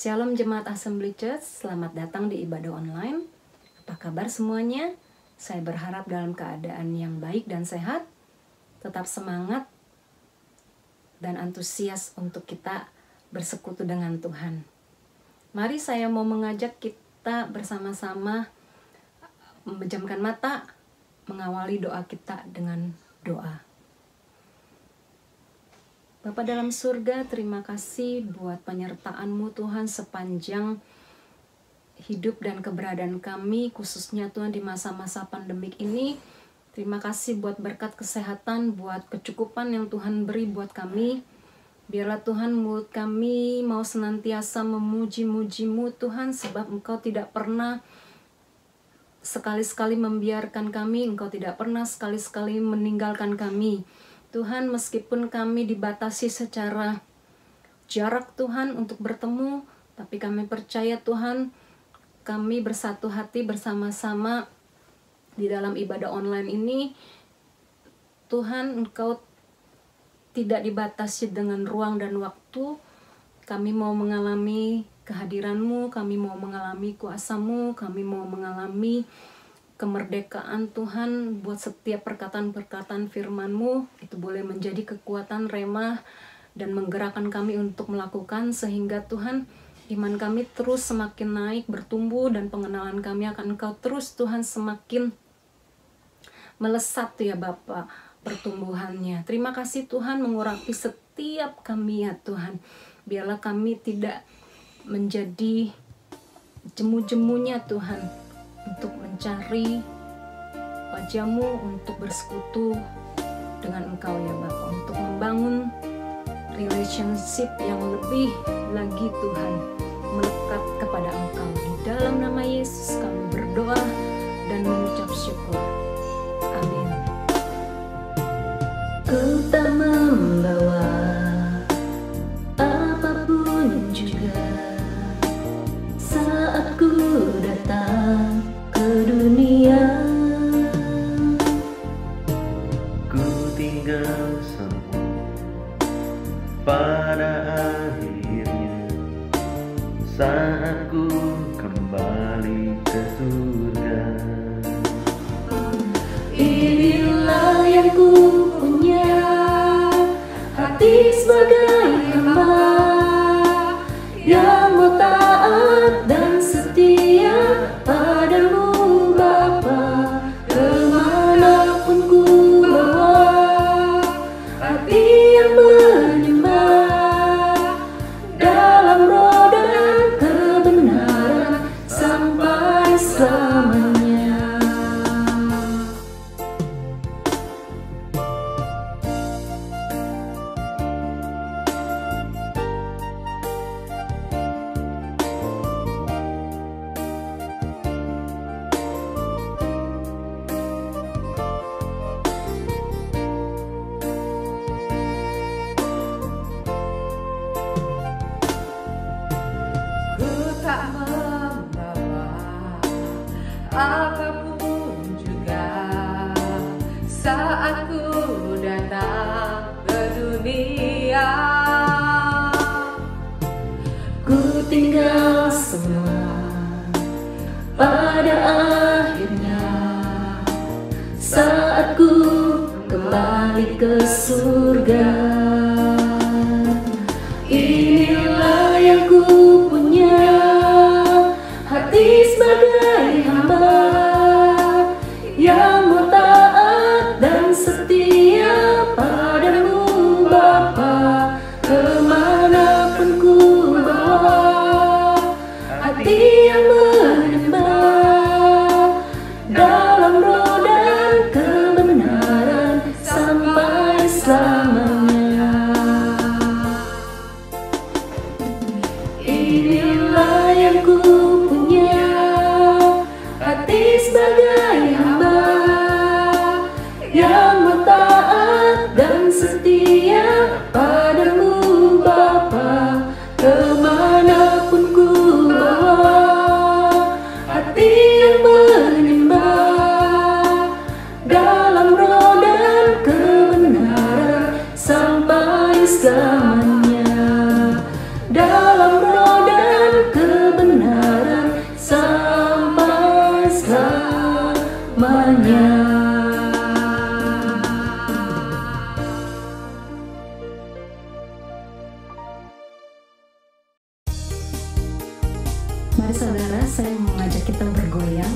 Shalom Jemaat Assembly Church, selamat datang di ibadah online. Apa kabar semuanya? Saya berharap dalam keadaan yang baik dan sehat, tetap semangat dan antusias untuk kita bersekutu dengan Tuhan. Mari saya mau mengajak kita bersama-sama memejamkan mata, mengawali doa kita dengan doa. Bapa dalam surga, terima kasih buat penyertaan-Mu Tuhan sepanjang hidup dan keberadaan kami, khususnya Tuhan di masa-masa pandemik ini. Terima kasih buat berkat kesehatan, buat kecukupan yang Tuhan beri buat kami. Biarlah Tuhan mulut kami mau senantiasa memuji-muji-Mu Tuhan, sebab Engkau tidak pernah sekali-sekali membiarkan kami, Engkau tidak pernah sekali-sekali meninggalkan kami. Tuhan, meskipun kami dibatasi secara jarak Tuhan untuk bertemu, tapi kami percaya Tuhan, kami bersatu hati bersama-sama di dalam ibadah online ini. Tuhan, Engkau tidak dibatasi dengan ruang dan waktu. Kami mau mengalami kehadiran-Mu, kami mau mengalami kuasa-Mu, kami mau mengalami kemerdekaan Tuhan buat setiap perkataan-perkataan firman-Mu. Itu boleh menjadi kekuatan remah dan menggerakkan kami untuk melakukan, sehingga Tuhan, iman kami terus semakin naik, bertumbuh, dan pengenalan kami akan Engkau terus Tuhan semakin melesat ya Bapa pertumbuhannya. Terima kasih Tuhan mengurapi setiap kami ya Tuhan. Biarlah kami tidak menjadi jemu-jemunya Tuhan untuk mencari wajah-Mu, untuk bersekutu dengan Engkau ya Bapa, untuk membangun relationship yang lebih lagi Tuhan, melekat kepada Engkau. Di dalam nama Yesus kami berdoa dan mengucap syukur. Amin. Ku tak membawa apapun juga saat ku datang ke dunia. Ku tinggal semua pada akhirnya saat ku kembali ke surga. Inilah yang ku punya, hati sebagai hamba yang mau taat dan setia padamu Bapa. Kemanapun ku bawa, hati yang menyembah dalam roh dan kebenaran sampai selamanya. Ku tak membawa apapun juga saat ku datang ke dunia. Ku tinggal semua pada akhirnya saat ku kembali ke surga. Inilah yang ku punya, hati sebagai hamba yang mau taat dan setia padamu Bapa. Kemanapun ku bawa, hati yang menyembah dalam roh dan kebenaran sampai selamanya. Inilah yang ku punya, hati sebagai hamba yang mau taat dan setia padamu Bapa. Kemanapun ku bawa, hati yang menyembah saudara, saya mengajak kita bergoyang,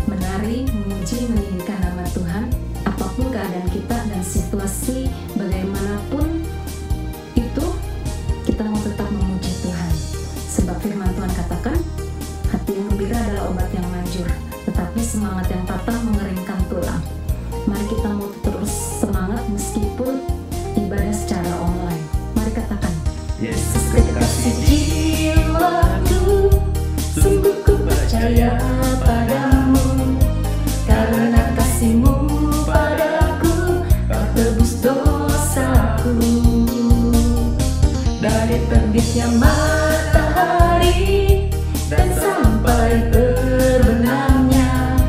menari, memuji, meninggikan nama Tuhan. Apapun keadaan kita dan situasi bagaimanapun itu, kita mau tetap memuji Tuhan. Sebab firman Tuhan katakan, hati yang gembira adalah obat yang manjur, tetapi semangat yang patah mengeringkan tulang. Mari kita mau terus semangat meskipun ibadah secara online. Mari katakan, Yesus kekasih jiwaku, sungguh ku percaya padamu, karena kasih-Mu padaku, Kau tebus dosaku. Dari terbitnya matahari dan sampai terbenamnya,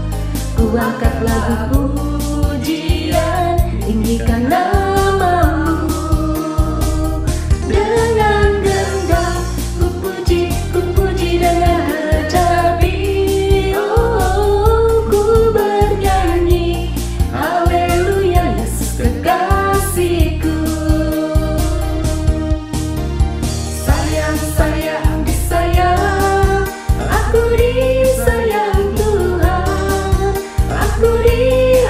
ku angkat lagu pujian, tinggikan nama-Mu. Dengan genggam ku puji dengan kecapi. Oh, ku bernyanyi haleluya, Yesus kekasihku. Sayang, sayang, disayang, aku disayang Tuhan, aku disayang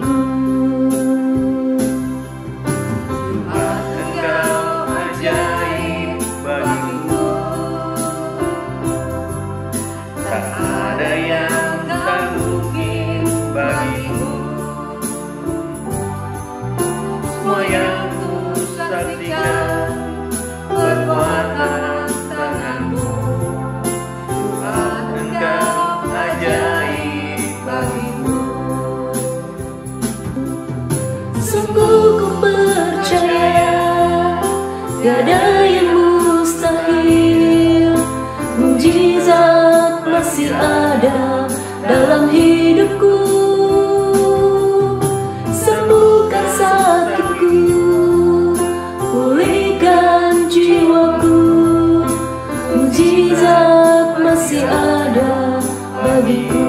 bagiku. Tuhan Engkau ajaib bagiku, tak ada yang tak mungkin bagiku. Semua yang ku saksikan perbuatan tanganmu. Tuhan Engkau ajaib bagiku. Sungguh ku percaya tiada yang mustahil, mujizat masih ada dalam hidupku. Sembuhkan sakitku, pulihkan jiwaku, mujizat masih ada bagiku.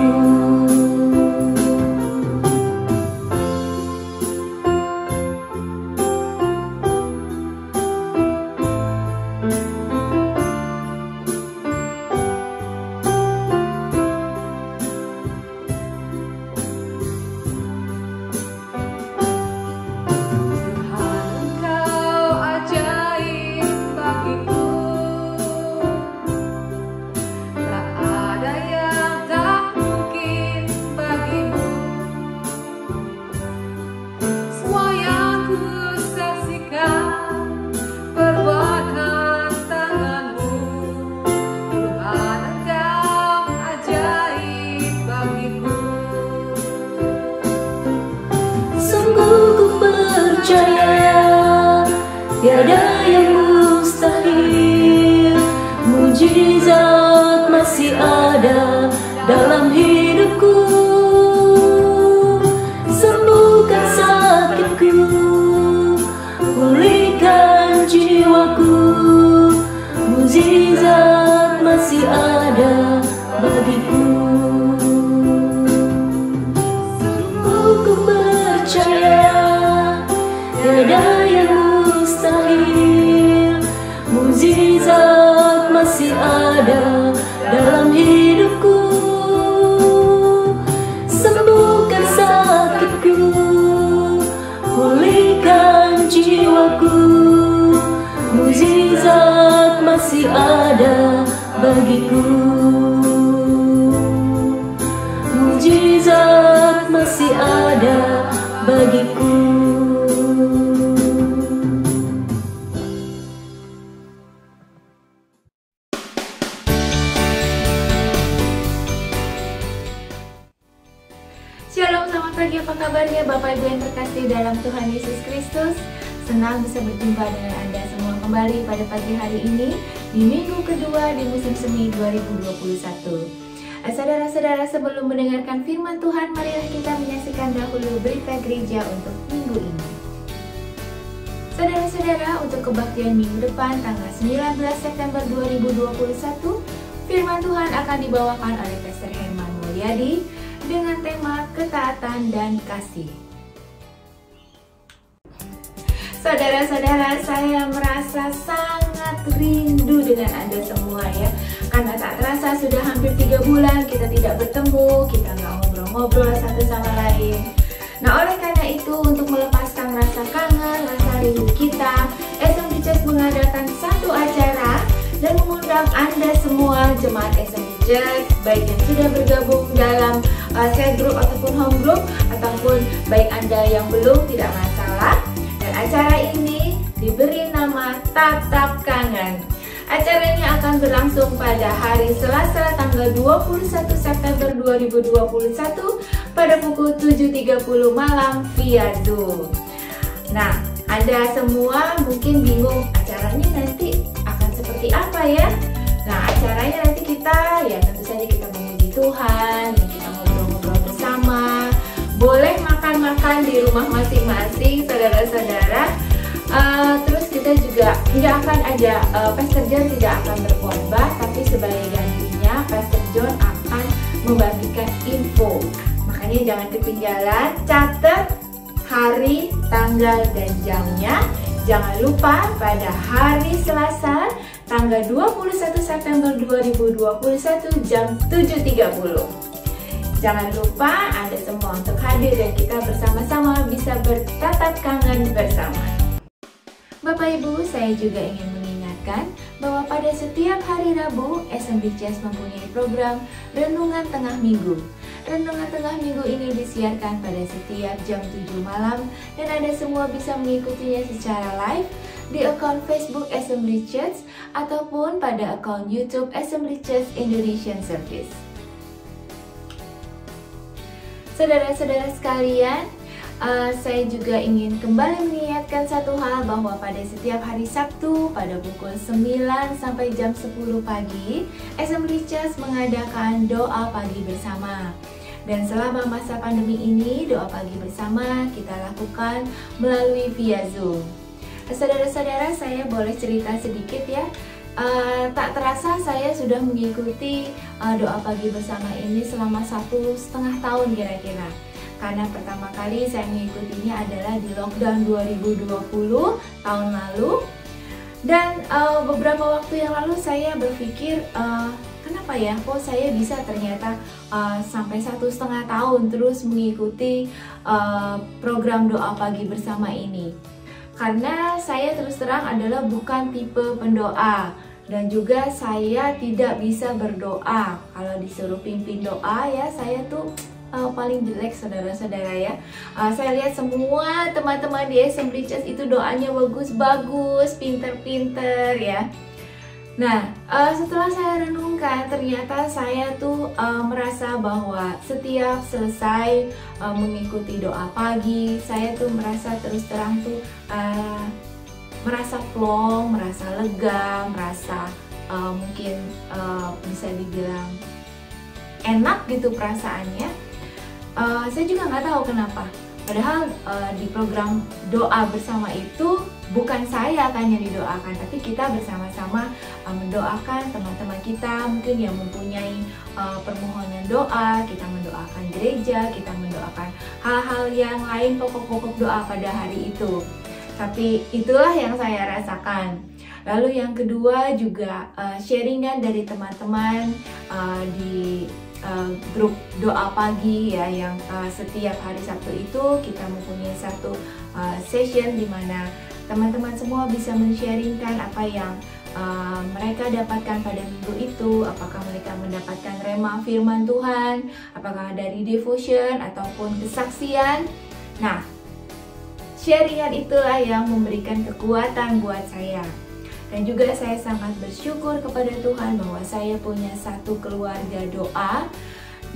Tiada yang mustahil, mujizat masih ada dalam hidupku. Sembuhkan sakitku, pulihkan jiwaku, mujizat masih ada bagiku. Sungguh ku percaya tiada yang mustahil, mujizat masih ada dalam hidupku. Sembuhkan sakitku, pulihkan jiwaku, mujizat masih ada bagiku. Mujizat masih ada bagiku. Shalom, selamat pagi, apa kabarnya Bapak Ibu yang terkasih dalam Tuhan Yesus Kristus. Senang bisa berjumpa dengan Anda semua kembali pada pagi hari ini di minggu kedua di musim semi 2021. Saudara-saudara, sebelum mendengarkan firman Tuhan, marilah kita menyaksikan dahulu berita gereja untuk minggu ini. Saudara-saudara, untuk kebaktian minggu depan tanggal 19 September 2021, firman Tuhan akan dibawakan oleh Pastor Herman Mulyadi dengan tema ketaatan dan kasih. Saudara-saudara, saya merasa sangat rindu dengan Anda semua ya. Karena tak terasa sudah hampir 3 bulan kita tidak bertemu, kita nggak ngobrol-ngobrol satu sama lain. Nah, oleh karena itu, untuk melepaskan rasa kangen, rasa rindu kita, SMB Church mengadakan satu acara dan mengundang Anda semua jemaat SMB Church, baik yang sudah bergabung dalam cell group ataupun home group, ataupun baik Anda yang belum, tidak masalah. Dan acara ini diberi nama Tatap Kangen. Acaranya akan berlangsung pada hari Selasa tanggal 21 September 2021 pada pukul 7.30 malam via Zoom. Nah, Anda semua mungkin bingung acaranya nanti akan seperti apa ya? Nah, acaranya nanti kita, ya tentu saja kita memuji Tuhan, dan kita ngobrol-ngobrol bersama. Boleh makan-makan di rumah masing-masing, saudara-saudara. Terus kita juga tidak akan ada, Pastor John tidak akan berkhotbah, tapi sebagai gantinya Pastor John akan membagikan info. Makanya jangan ketinggalan, catat hari, tanggal, dan jamnya. Jangan lupa pada hari Selasa tanggal 21 September 2021 jam 7.30. Jangan lupa Anda semua untuk hadir dan kita bersama-sama bisa bertatap kangen bersama. Bapak Ibu, saya juga ingin mengingatkan bahwa pada setiap hari Rabu, Assembly Church mempunyai program Renungan Tengah Minggu. Renungan Tengah Minggu ini disiarkan pada setiap jam 7 malam dan Anda semua bisa mengikutinya secara live di akun Facebook Assembly Church ataupun pada akun YouTube Assembly Church Indonesian Service. Saudara-saudara sekalian, saya juga ingin kembali mengingatkan satu hal bahwa pada setiap hari Sabtu pada pukul 9 sampai jam 10 pagi, Assembly Church mengadakan doa pagi bersama. Dan selama masa pandemi ini, doa pagi bersama kita lakukan melalui via Zoom. Saudara-saudara, saya boleh cerita sedikit ya. Tak terasa saya sudah mengikuti doa pagi bersama ini selama 1,5 tahun kira-kira. Karena pertama kali saya mengikutinya adalah di lockdown 2020 tahun lalu. Dan beberapa waktu yang lalu saya berpikir, kenapa ya kok saya bisa ternyata sampai 1,5 tahun terus mengikuti program doa pagi bersama ini. Karena saya terus terang adalah bukan tipe pendoa dan juga saya tidak bisa berdoa. Kalau disuruh pimpin doa ya saya tuh paling jelek saudara-saudara ya. Saya lihat semua teman-teman di Assembly Church itu doanya bagus-bagus, pinter-pinter ya. Nah, setelah saya renungkan, ternyata saya tuh merasa bahwa setiap selesai mengikuti doa pagi, saya tuh merasa terus terang tuh merasa plong, merasa lega, merasa mungkin bisa dibilang enak gitu perasaannya. Saya juga nggak tahu kenapa. Padahal di program doa bersama itu bukan saya kan yang didoakan, tapi kita bersama-sama mendoakan teman-teman kita mungkin yang mempunyai permohonan doa, kita mendoakan gereja, kita mendoakan hal-hal yang lain, pokok-pokok doa pada hari itu. Tapi itulah yang saya rasakan. Lalu yang kedua juga sharingan dari teman-teman di grup doa pagi ya, yang setiap hari Sabtu itu kita mempunyai satu session di mana teman-teman semua bisa men-sharingkan apa yang mereka dapatkan pada minggu itu, apakah mereka mendapatkan rema firman Tuhan, apakah dari devotion ataupun kesaksian. Nah, sharingan itulah yang memberikan kekuatan buat saya. Dan juga saya sangat bersyukur kepada Tuhan bahwa saya punya satu keluarga doa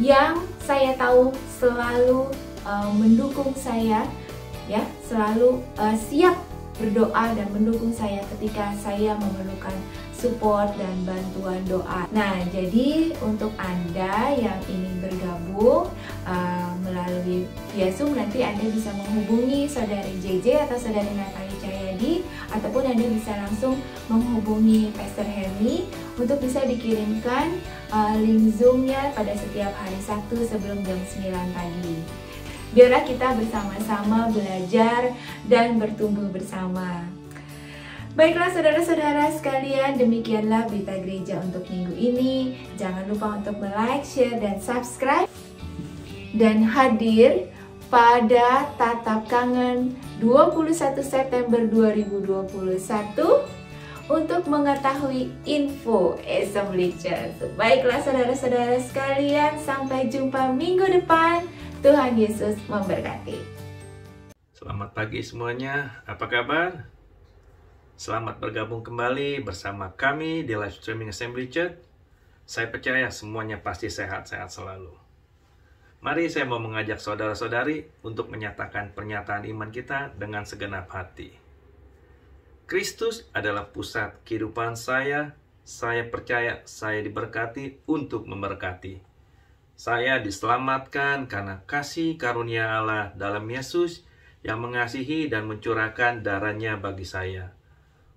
yang saya tahu selalu mendukung saya, ya, selalu siap berdoa dan mendukung saya ketika saya memerlukan support dan bantuan doa. Nah, jadi untuk Anda yang ingin bergabung melalui via Zoom, nanti Anda bisa menghubungi Saudari JJ atau Saudari Natali Cahyadi, ataupun Anda bisa langsung menghubungi Pastor Hermi untuk bisa dikirimkan link Zoom-nya pada setiap hari Sabtu sebelum jam 9 pagi. Biarlah kita bersama-sama belajar dan bertumbuh bersama. Baiklah saudara-saudara sekalian, demikianlah berita gereja untuk minggu ini. Jangan lupa untuk like, share, dan subscribe. Dan hadir pada Tatap Kangen 21 September 2021 untuk mengetahui info Assembly Church. Baiklah saudara-saudara sekalian, sampai jumpa minggu depan. Tuhan Yesus memberkati. Selamat pagi semuanya, apa kabar? Selamat bergabung kembali bersama kami di live streaming Assembly Church. Saya percaya semuanya pasti sehat-sehat selalu. Mari saya mau mengajak saudara-saudari untuk menyatakan pernyataan iman kita dengan segenap hati. Kristus adalah pusat kehidupan saya. Saya percaya saya diberkati untuk memberkati. Saya diselamatkan karena kasih karunia Allah dalam Yesus yang mengasihi dan mencurahkan darahnya bagi saya.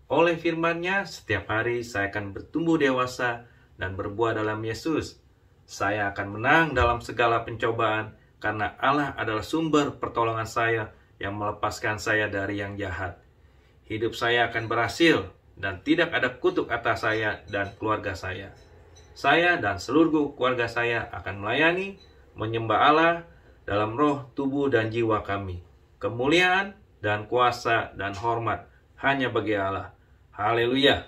Oleh firman-Nya, setiap hari saya akan bertumbuh dewasa dan berbuah dalam Yesus. Saya akan menang dalam segala pencobaan karena Allah adalah sumber pertolongan saya yang melepaskan saya dari yang jahat. Hidup saya akan berhasil dan tidak ada kutuk atas saya dan keluarga saya. Saya dan seluruh keluarga saya akan melayani menyembah Allah dalam roh, tubuh, dan jiwa kami. Kemuliaan dan kuasa dan hormat hanya bagi Allah. Haleluya.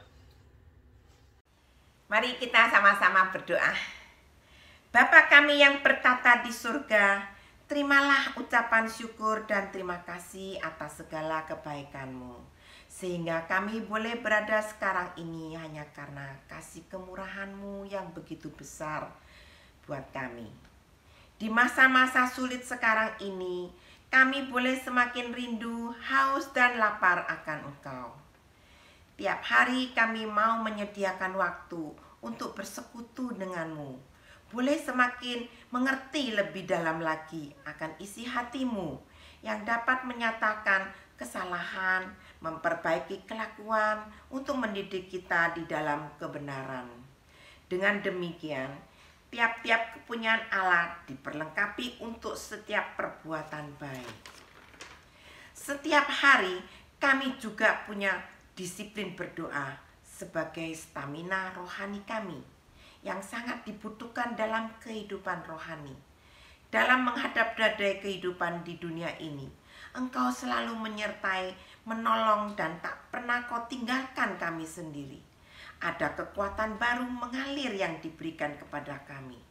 Mari kita sama-sama berdoa. Bapa kami yang bertata di surga, terimalah ucapan syukur dan terima kasih atas segala kebaikan-Mu. Sehingga kami boleh berada sekarang ini hanya karena kasih kemurahan-Mu yang begitu besar buat kami. Di masa-masa sulit sekarang ini, kami boleh semakin rindu, haus dan lapar akan Engkau. Tiap hari kami mau menyediakan waktu untuk bersekutu denganmu. Boleh semakin mengerti lebih dalam lagi akan isi hati-Mu yang dapat menyatakan kesalahan, memperbaiki kelakuan untuk mendidik kita di dalam kebenaran. Dengan demikian, tiap-tiap kepunyaan Allah diperlengkapi untuk setiap perbuatan baik. Setiap hari kami juga punya disiplin berdoa sebagai stamina rohani kami yang sangat dibutuhkan dalam kehidupan rohani. Dalam menghadap badai kehidupan di dunia ini, Engkau selalu menyertai, menolong, dan tak pernah Kau tinggalkan kami sendiri. Ada kekuatan baru mengalir yang diberikan kepada kami,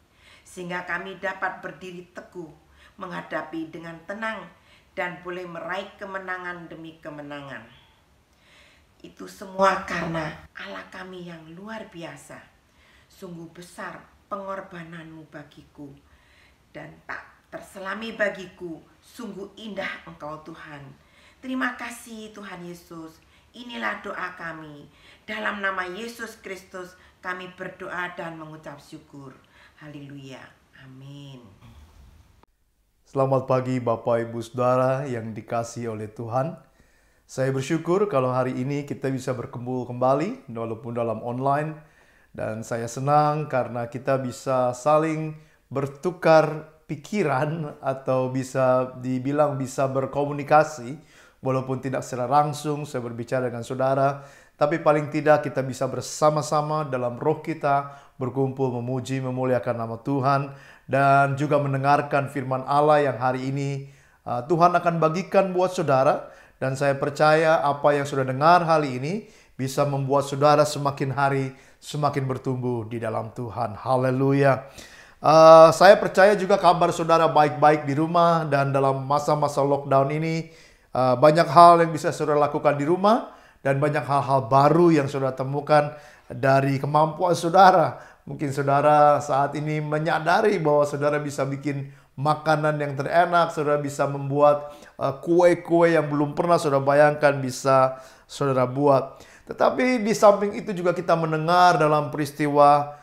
sehingga kami dapat berdiri teguh, menghadapi dengan tenang, dan boleh meraih kemenangan demi kemenangan. Itu semua karena Allah kami yang luar biasa. Sungguh besar pengorbanan-Mu bagiku, dan tak terselami bagiku. Sungguh indah Engkau Tuhan. Terima kasih Tuhan Yesus. Inilah doa kami. Dalam nama Yesus Kristus kami berdoa dan mengucap syukur. Haleluya. Amin. Selamat pagi Bapak Ibu Saudara yang dikasihi oleh Tuhan. Saya bersyukur kalau hari ini kita bisa berkumpul kembali walaupun dalam online. Dan saya senang karena kita bisa saling bertukar pikiran atau bisa dibilang bisa berkomunikasi. Walaupun tidak secara langsung saya berbicara dengan saudara. Tapi paling tidak kita bisa bersama-sama dalam roh kita berkumpul memuji memuliakan nama Tuhan. Dan juga mendengarkan firman Allah yang hari ini Tuhan akan bagikan buat saudara. Dan saya percaya apa yang sudah dengar hari ini bisa membuat saudara semakin hari semakin bertumbuh di dalam Tuhan. Haleluya. Saya percaya juga kabar saudara baik-baik di rumah. Dan dalam masa-masa lockdown ini banyak hal yang bisa saudara lakukan di rumah. Dan banyak hal-hal baru yang saudara temukan dari kemampuan saudara. Mungkin saudara saat ini menyadari bahwa saudara bisa bikin makanan yang terenak. Saudara bisa membuat kue-kue yang belum pernah saudara bayangkan bisa saudara buat. Tetapi di samping itu juga kita mendengar dalam peristiwa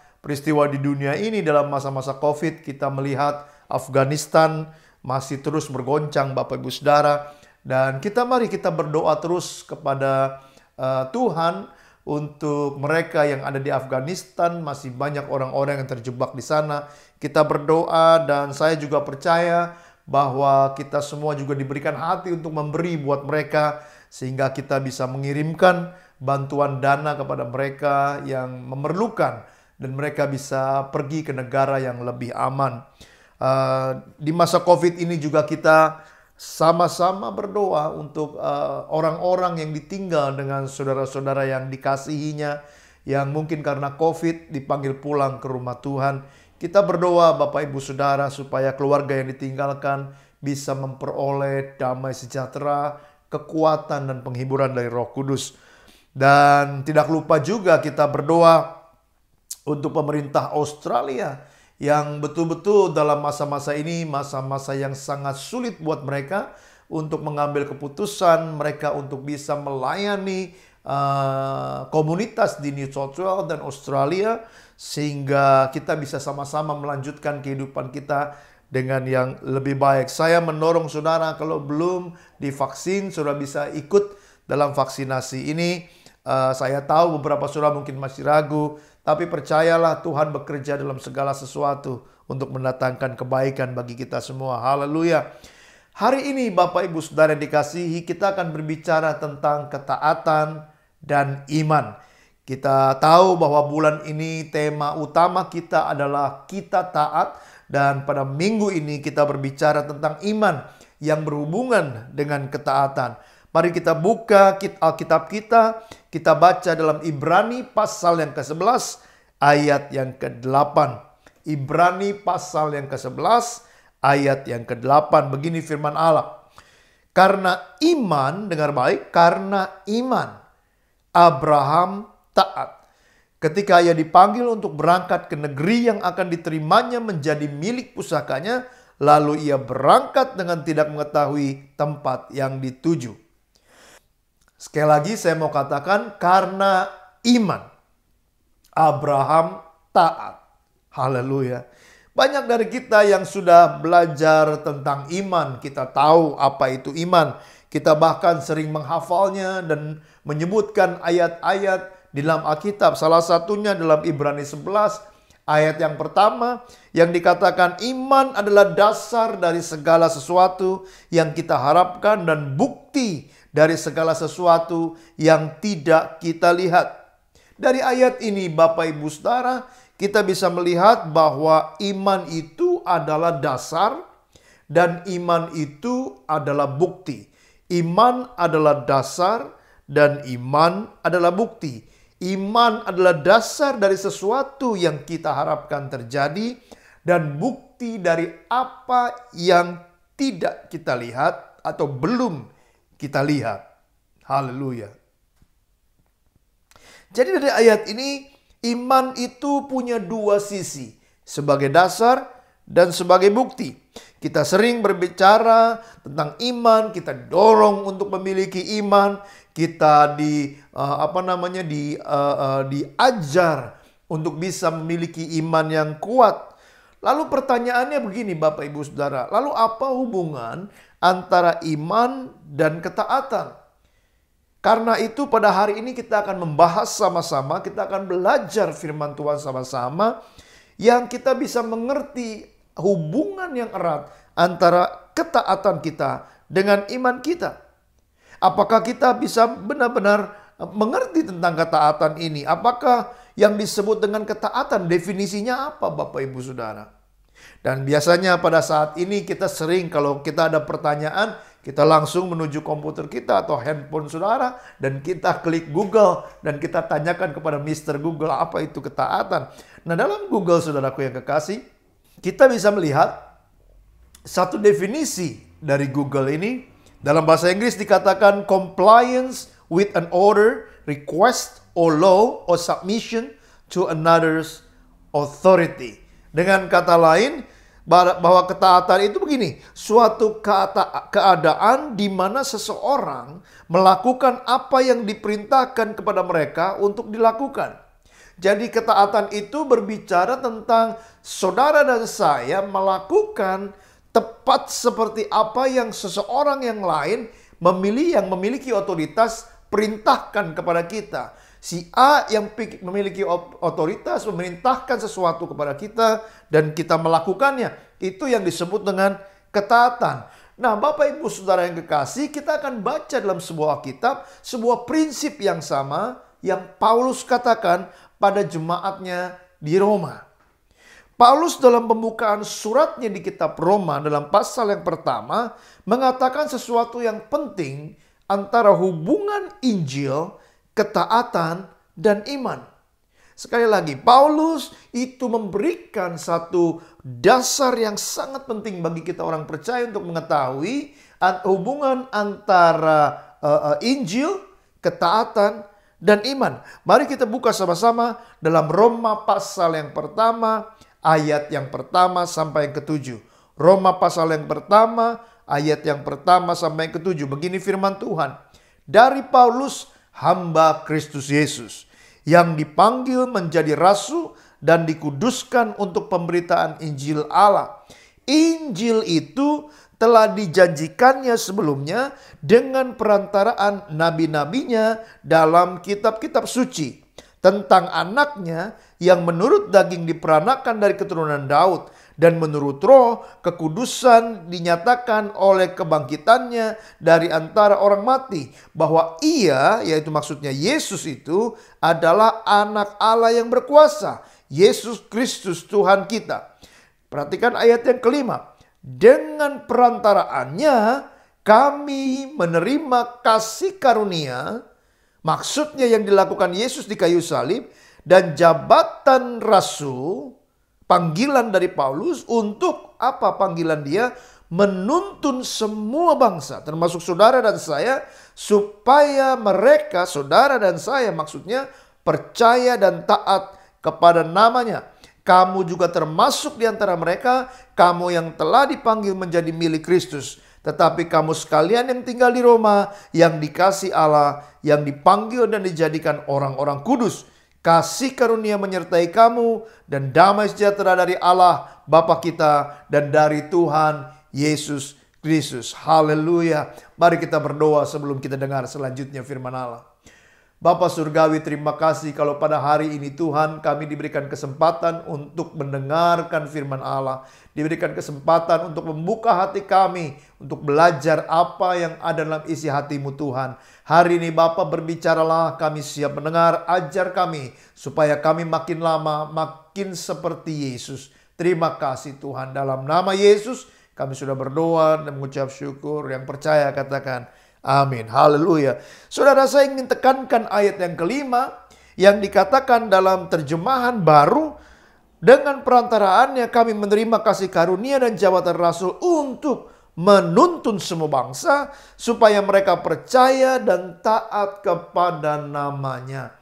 di dunia ini dalam masa-masa COVID. Kita melihat Afghanistan masih terus bergoncang Bapak Ibu Saudara. Dan mari kita berdoa terus kepada Tuhan untuk mereka yang ada di Afghanistan. Masih banyak orang-orang yang terjebak di sana. Kita berdoa dan saya juga percaya bahwa kita semua juga diberikan hati untuk memberi buat mereka. Sehingga kita bisa mengirimkan bantuan dana kepada mereka yang memerlukan. Dan mereka bisa pergi ke negara yang lebih aman. Di masa COVID ini juga kita sama-sama berdoa untuk orang-orang yang ditinggal dengan saudara-saudara yang dikasihinya. Yang mungkin karena COVID dipanggil pulang ke rumah Tuhan. Kita berdoa Bapak Ibu Saudara supaya keluarga yang ditinggalkan bisa memperoleh damai sejahtera, kekuatan dan penghiburan dari Roh Kudus. Dan tidak lupa juga kita berdoa untuk pemerintah Australia yang betul-betul dalam masa-masa ini, masa-masa yang sangat sulit buat mereka untuk mengambil keputusan, mereka untuk bisa melayani komunitas di New South Wales dan Australia, sehingga kita bisa sama-sama melanjutkan kehidupan kita dengan yang lebih baik. Saya mendorong saudara kalau belum divaksin, saudara bisa ikut dalam vaksinasi ini. Saya tahu beberapa saudara mungkin masih ragu, tapi percayalah Tuhan bekerja dalam segala sesuatu untuk mendatangkan kebaikan bagi kita semua. Haleluya. Hari ini Bapak Ibu Saudara yang dikasihi, kita akan berbicara tentang ketaatan dan iman. Kita tahu bahwa bulan ini tema utama kita adalah kita taat. Dan pada minggu ini kita berbicara tentang iman yang berhubungan dengan ketaatan. Mari kita buka Alkitab kita baca dalam Ibrani pasal yang ke-11 ayat yang ke-8. Ibrani pasal yang ke-11 ayat yang ke-8. Begini firman Allah. Karena iman, dengar baik, karena iman Abraham taat ketika ia dipanggil untuk berangkat ke negeri yang akan diterimanya menjadi milik pusakanya, lalu ia berangkat dengan tidak mengetahui tempat yang dituju. Sekali lagi saya mau katakan, karena iman Abraham taat. Haleluya. Banyak dari kita yang sudah belajar tentang iman, kita tahu apa itu iman. Kita bahkan sering menghafalnya dan menyebutkan ayat-ayat di dalam Alkitab. Salah satunya dalam Ibrani 11 ayat yang pertama yang dikatakan iman adalah dasar dari segala sesuatu yang kita harapkan dan bukti dari segala sesuatu yang tidak kita lihat. Dari ayat ini Bapak Ibu Saudara, kita bisa melihat bahwa iman itu adalah dasar dan iman itu adalah bukti. Iman adalah dasar dan iman adalah bukti. Iman adalah dasar dari sesuatu yang kita harapkan terjadi dan bukti dari apa yang tidak kita lihat atau belum kita lihat. Haleluya. Jadi dari ayat ini, iman itu punya dua sisi, sebagai dasar dan sebagai bukti. Kita sering berbicara tentang iman, kita dorong untuk memiliki iman, kita diajar untuk bisa memiliki iman yang kuat. Lalu pertanyaannya begini Bapak Ibu Saudara, lalu apa hubungan antara iman dan ketaatan? Karena itu pada hari ini kita akan membahas sama-sama, kita akan belajar firman Tuhan sama-sama yang kita bisa mengerti hubungan yang erat antara ketaatan kita dengan iman kita. Apakah kita bisa benar-benar mengerti tentang ketaatan ini? Apakah yang disebut dengan ketaatan definisinya apa Bapak Ibu Saudara? Dan biasanya pada saat ini kita sering kalau kita ada pertanyaan, kita langsung menuju komputer kita atau handphone saudara dan kita klik Google dan kita tanyakan kepada Mr. Google apa itu ketaatan. Nah dalam Google saudaraku yang kekasih, kita bisa melihat satu definisi dari Google ini. Dalam bahasa Inggris dikatakan compliance with an order, request or law or submission to another's authority. Dengan kata lain, bahwa ketaatan itu begini, suatu keadaan di mana seseorang melakukan apa yang diperintahkan kepada mereka untuk dilakukan. Jadi ketaatan itu berbicara tentang saudara dan saya melakukan tepat seperti apa yang seseorang yang lain yang memiliki otoritas perintahkan kepada kita. Si A yang memiliki otoritas memerintahkan sesuatu kepada kita dan kita melakukannya. Itu yang disebut dengan ketaatan. Nah Bapak Ibu Saudara yang kekasih, kita akan baca dalam sebuah kitab, sebuah prinsip yang sama yang Paulus katakan pada jemaatnya di Roma. Paulus dalam pembukaan suratnya di kitab Roma dalam pasal yang pertama mengatakan sesuatu yang penting antara hubungan Injil, ketaatan, dan iman. Sekali lagi, Paulus itu memberikan satu dasar yang sangat penting bagi kita orang percaya untuk mengetahui hubungan antara Injil, ketaatan, dan iman. Mari kita buka sama-sama dalam Roma pasal yang pertama, ayat yang pertama sampai yang ke-7. Roma pasal yang pertama, ayat yang pertama sampai yang ke-7. Begini firman Tuhan. Dari Paulus, hamba Kristus Yesus, yang dipanggil menjadi rasul dan dikuduskan untuk pemberitaan Injil Allah. Injil itu telah dijanjikannya sebelumnya dengan perantaraan nabi-nabinya dalam kitab-kitab suci tentang anaknya yang menurut daging diperanakan dari keturunan Daud dan menurut roh kekudusan dinyatakan oleh kebangkitannya dari antara orang mati, bahwa ia, yaitu maksudnya Yesus itu adalah anak Allah yang berkuasa, Yesus Kristus Tuhan kita. Perhatikan ayat yang kelima. Dengan perantaraannya kami menerima kasih karunia, maksudnya yang dilakukan Yesus di kayu salib, dan jabatan rasul, panggilan dari Paulus untuk apa panggilan dia? Menuntun semua bangsa, termasuk saudara dan saya, supaya mereka, saudara dan saya maksudnya, percaya dan taat kepada namanya. Kamu juga termasuk di antara mereka, kamu yang telah dipanggil menjadi milik Kristus. Tetapi kamu sekalian yang tinggal di Roma, yang dikasih Allah, yang dipanggil dan dijadikan orang-orang kudus. Kasih karunia menyertai kamu dan damai sejahtera dari Allah Bapa kita dan dari Tuhan Yesus Kristus. Haleluya. Mari kita berdoa sebelum kita dengar selanjutnya firman Allah. Bapa Surgawi, terima kasih kalau pada hari ini Tuhan kami diberikan kesempatan untuk mendengarkan firman Allah. Diberikan kesempatan untuk membuka hati kami untuk belajar apa yang ada dalam isi hatimu Tuhan. Hari ini Bapa berbicaralah, kami siap mendengar, ajar kami supaya kami makin lama makin seperti Yesus. Terima kasih Tuhan, dalam nama Yesus kami sudah berdoa dan mengucap syukur. Yang percaya katakan amin. Haleluya. Saudara, saya ingin tekankan ayat yang kelima yang dikatakan dalam terjemahan baru, dengan perantaraannya kami menerima kasih karunia dan jabatan rasul untuk menuntun semua bangsa supaya mereka percaya dan taat kepada namanya.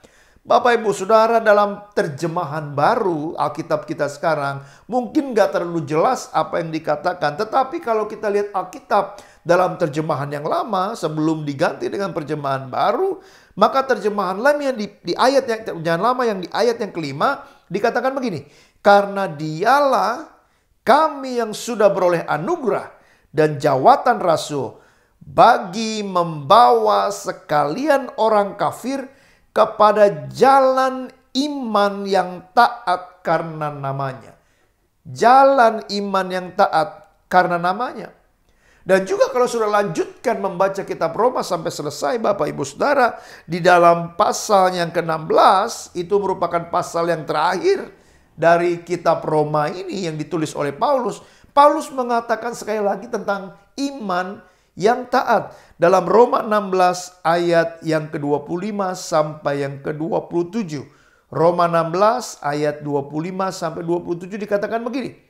Bapak Ibu Saudara, dalam terjemahan baru Alkitab kita sekarang mungkin gak terlalu jelas apa yang dikatakan. Tetapi kalau kita lihat Alkitab dalam terjemahan yang lama sebelum diganti dengan terjemahan baru, maka terjemahan lama yang di ayat yang terjemahan lama yang di ayat yang kelima dikatakan begini. Karena dialah kami yang sudah beroleh anugerah dan jawatan rasul bagi membawa sekalian orang kafir kepada jalan iman yang taat karena namanya. Jalan iman yang taat karena namanya. Dan juga kalau sudah lanjutkan membaca kitab Roma sampai selesai Bapak Ibu Saudara, di dalam pasal yang ke-16 itu merupakan pasal yang terakhir dari kitab Roma ini yang ditulis oleh Paulus. Paulus mengatakan sekali lagi tentang iman yang taat. Dalam Roma 16 ayat yang ke-25 sampai yang ke-27. Roma 16 ayat 25 sampai 27 dikatakan begini.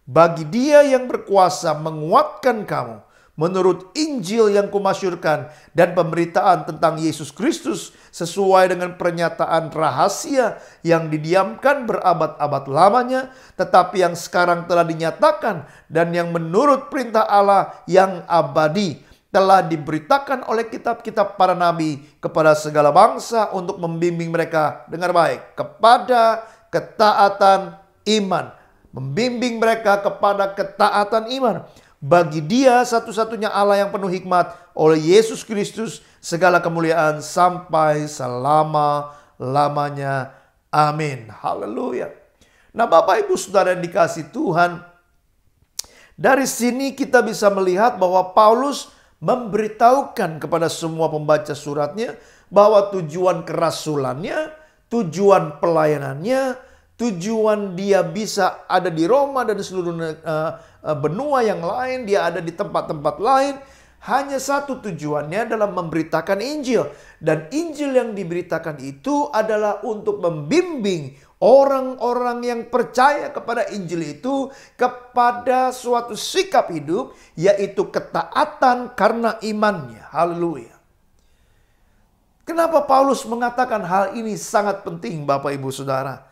Bagi dia yang berkuasa menguatkan kamu menurut Injil yang kumasyurkan dan pemberitaan tentang Yesus Kristus sesuai dengan pernyataan rahasia yang didiamkan berabad-abad lamanya, tetapi yang sekarang telah dinyatakan dan yang menurut perintah Allah yang abadi telah diberitakan oleh kitab-kitab para nabi kepada segala bangsa untuk membimbing mereka, dengar baik, kepada ketaatan iman. Membimbing mereka kepada ketaatan iman. Bagi dia satu-satunya Allah yang penuh hikmat, oleh Yesus Kristus segala kemuliaan sampai selama-lamanya. Amin. Haleluya. Nah Bapak Ibu Saudara yang dikasihi Tuhan, dari sini kita bisa melihat bahwa Paulus memberitahukan kepada semua pembaca suratnya bahwa tujuan kerasulannya, tujuan pelayanannya, tujuan dia bisa ada di Roma dan di seluruh benua yang lain, dia ada di tempat-tempat lain, hanya satu tujuannya dalam memberitakan Injil. Dan Injil yang diberitakan itu adalah untuk membimbing orang-orang yang percaya kepada Injil itu kepada suatu sikap hidup, yaitu ketaatan karena imannya. Haleluya. Kenapa Paulus mengatakan hal ini sangat penting Bapak Ibu Saudara?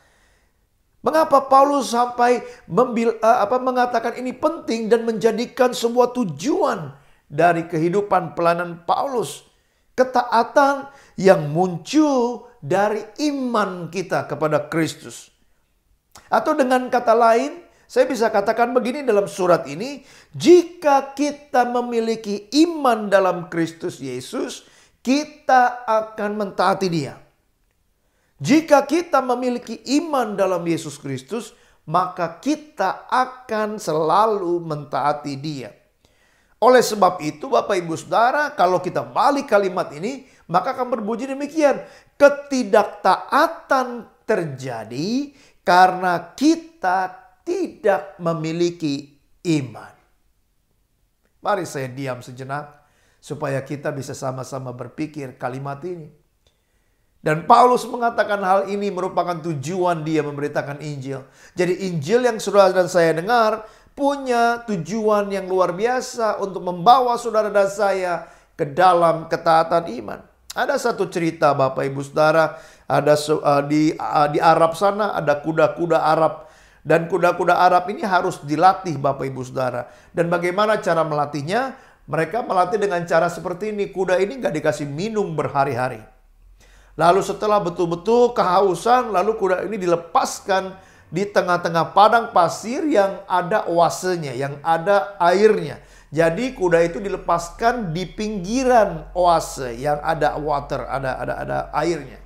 Mengapa Paulus sampai mengatakan ini penting dan menjadikan sebuah tujuan dari kehidupan pelayanan Paulus? Ketaatan yang muncul dari iman kita kepada Kristus. Atau dengan kata lain, saya bisa katakan begini dalam surat ini, jika kita memiliki iman dalam Kristus Yesus, kita akan mentaati Dia. Jika kita memiliki iman dalam Yesus Kristus, maka kita akan selalu mentaati Dia. Oleh sebab itu Bapak Ibu Saudara, kalau kita balik kalimat ini, maka akan berbunyi demikian. Ketidaktaatan terjadi karena kita tidak memiliki iman. Mari saya diam sejenak supaya kita bisa sama-sama berpikir kalimat ini. Dan Paulus mengatakan hal ini merupakan tujuan dia memberitakan Injil. Jadi Injil yang saudara dan saya dengar punya tujuan yang luar biasa untuk membawa saudara dan saya ke dalam ketaatan iman. Ada satu cerita Bapak Ibu Saudara, ada di Arab sana ada kuda-kuda Arab. Dan kuda-kuda Arab ini harus dilatih Bapak Ibu Saudara. Dan bagaimana cara melatihnya? Mereka melatih dengan cara seperti ini. Kuda ini nggak dikasih minum berhari-hari. Lalu setelah betul-betul kehausan, lalu kuda ini dilepaskan di tengah-tengah padang pasir yang ada oasenya, yang ada airnya. Jadi kuda itu dilepaskan di pinggiran oase yang ada water, ada airnya.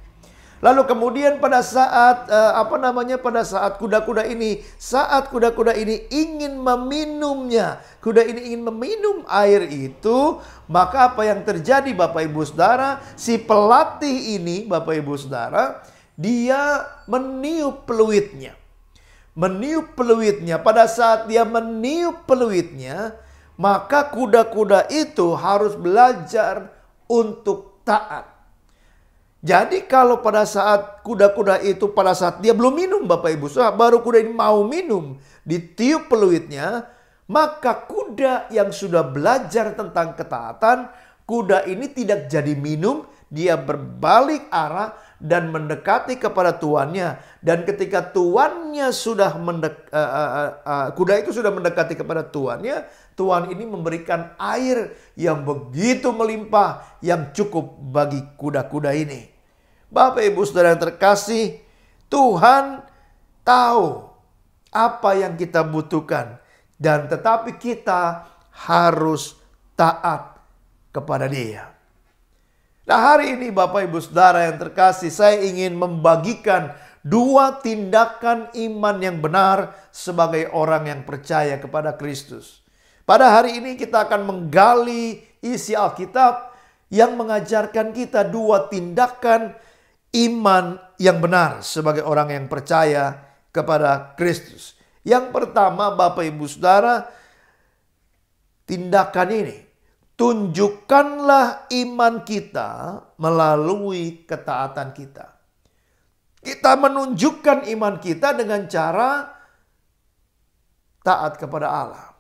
Lalu kemudian pada saat pada saat kuda-kuda ini ingin meminumnya, kuda ini ingin meminum air itu, maka apa yang terjadi Bapak Ibu Saudara? Si pelatih ini Bapak Ibu Saudara, dia meniup peluitnya. Meniup peluitnya. Pada saat dia meniup peluitnya, maka kuda-kuda itu harus belajar untuk taat. Jadi kalau pada saat kuda-kuda itu pada saat dia belum minum Bapak Ibu Saudara, baru kuda ini mau minum, ditiup peluitnya, maka kuda yang sudah belajar tentang ketaatan, kuda ini tidak jadi minum, dia berbalik arah dan mendekati kepada tuannya. Dan ketika tuannya sudah kuda itu sudah mendekati kepada tuannya, tuan ini memberikan air yang begitu melimpah yang cukup bagi kuda-kuda ini. Bapak Ibu Saudara yang terkasih, Tuhan tahu apa yang kita butuhkan, dan tetapi kita harus taat kepada Dia. Nah, hari ini Bapak Ibu Saudara yang terkasih, saya ingin membagikan dua tindakan iman yang benar sebagai orang yang percaya kepada Kristus. Pada hari ini kita akan menggali isi Alkitab yang mengajarkan kita dua tindakan iman yang benar sebagai orang yang percaya kepada Kristus. Yang pertama Bapak Ibu Saudara, tindakan ini, tunjukkanlah iman kita melalui ketaatan kita. Kita menunjukkan iman kita dengan cara taat kepada Allah.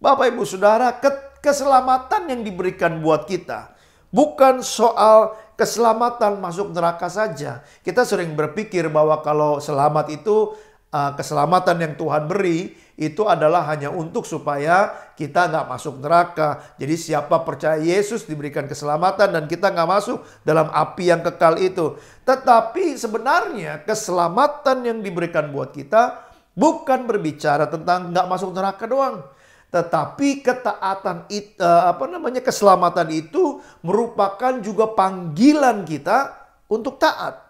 Bapak Ibu Saudara, keselamatan yang diberikan buat kita bukan soal keselamatan masuk neraka saja. Kita sering berpikir bahwa kalau selamat itu keselamatan yang Tuhan beri itu adalah hanya untuk supaya kita nggak masuk neraka. Jadi siapa percaya Yesus diberikan keselamatan dan kita nggak masuk dalam api yang kekal itu. Tetapi sebenarnya keselamatan yang diberikan buat kita bukan berbicara tentang nggak masuk neraka doang. Tetapi ketaatan keselamatan itu merupakan juga panggilan kita untuk taat.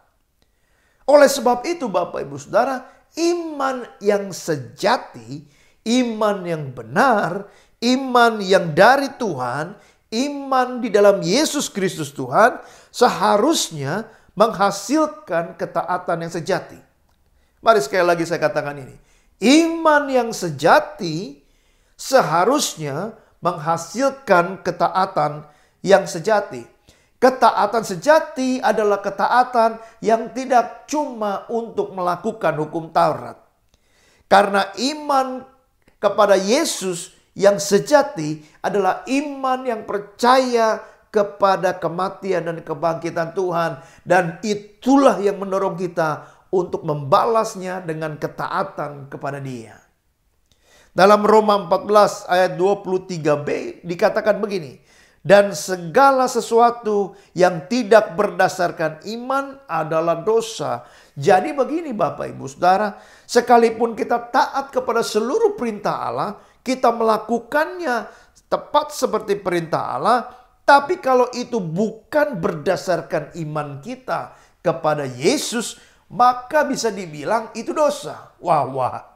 Oleh sebab itu Bapak Ibu Saudara, iman yang sejati, iman yang benar, iman yang dari Tuhan, iman di dalam Yesus Kristus Tuhan seharusnya menghasilkan ketaatan yang sejati. Mari sekali lagi saya katakan ini. Iman yang sejati seharusnya menghasilkan ketaatan yang sejati. Ketaatan sejati adalah ketaatan yang tidak cuma untuk melakukan hukum Taurat. Karena iman kepada Yesus yang sejati adalah iman yang percaya kepada kematian dan kebangkitan Tuhan. Dan itulah yang mendorong kita untuk membalasnya dengan ketaatan kepada Dia. Dalam Roma 14 ayat 23b dikatakan begini. Dan segala sesuatu yang tidak berdasarkan iman adalah dosa. Jadi begini Bapak Ibu Saudara, sekalipun kita taat kepada seluruh perintah Allah, kita melakukannya tepat seperti perintah Allah, tapi kalau itu bukan berdasarkan iman kita kepada Yesus, maka bisa dibilang itu dosa. Wah.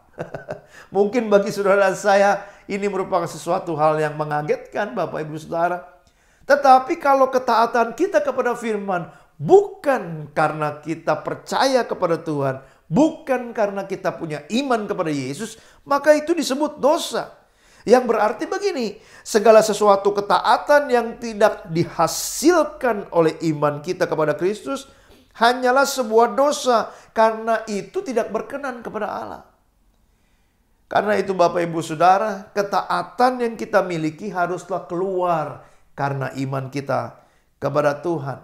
Mungkin bagi saudara dan saya ini merupakan sesuatu hal yang mengagetkan Bapak Ibu Saudara. Tetapi kalau ketaatan kita kepada firman bukan karena kita percaya kepada Tuhan, bukan karena kita punya iman kepada Yesus, maka itu disebut dosa. Yang berarti begini, segala sesuatu ketaatan yang tidak dihasilkan oleh iman kita kepada Kristus hanyalah sebuah dosa, karena itu tidak berkenan kepada Allah. Karena itu Bapak Ibu Saudara, ketaatan yang kita miliki haruslah keluar karena iman kita kepada Tuhan.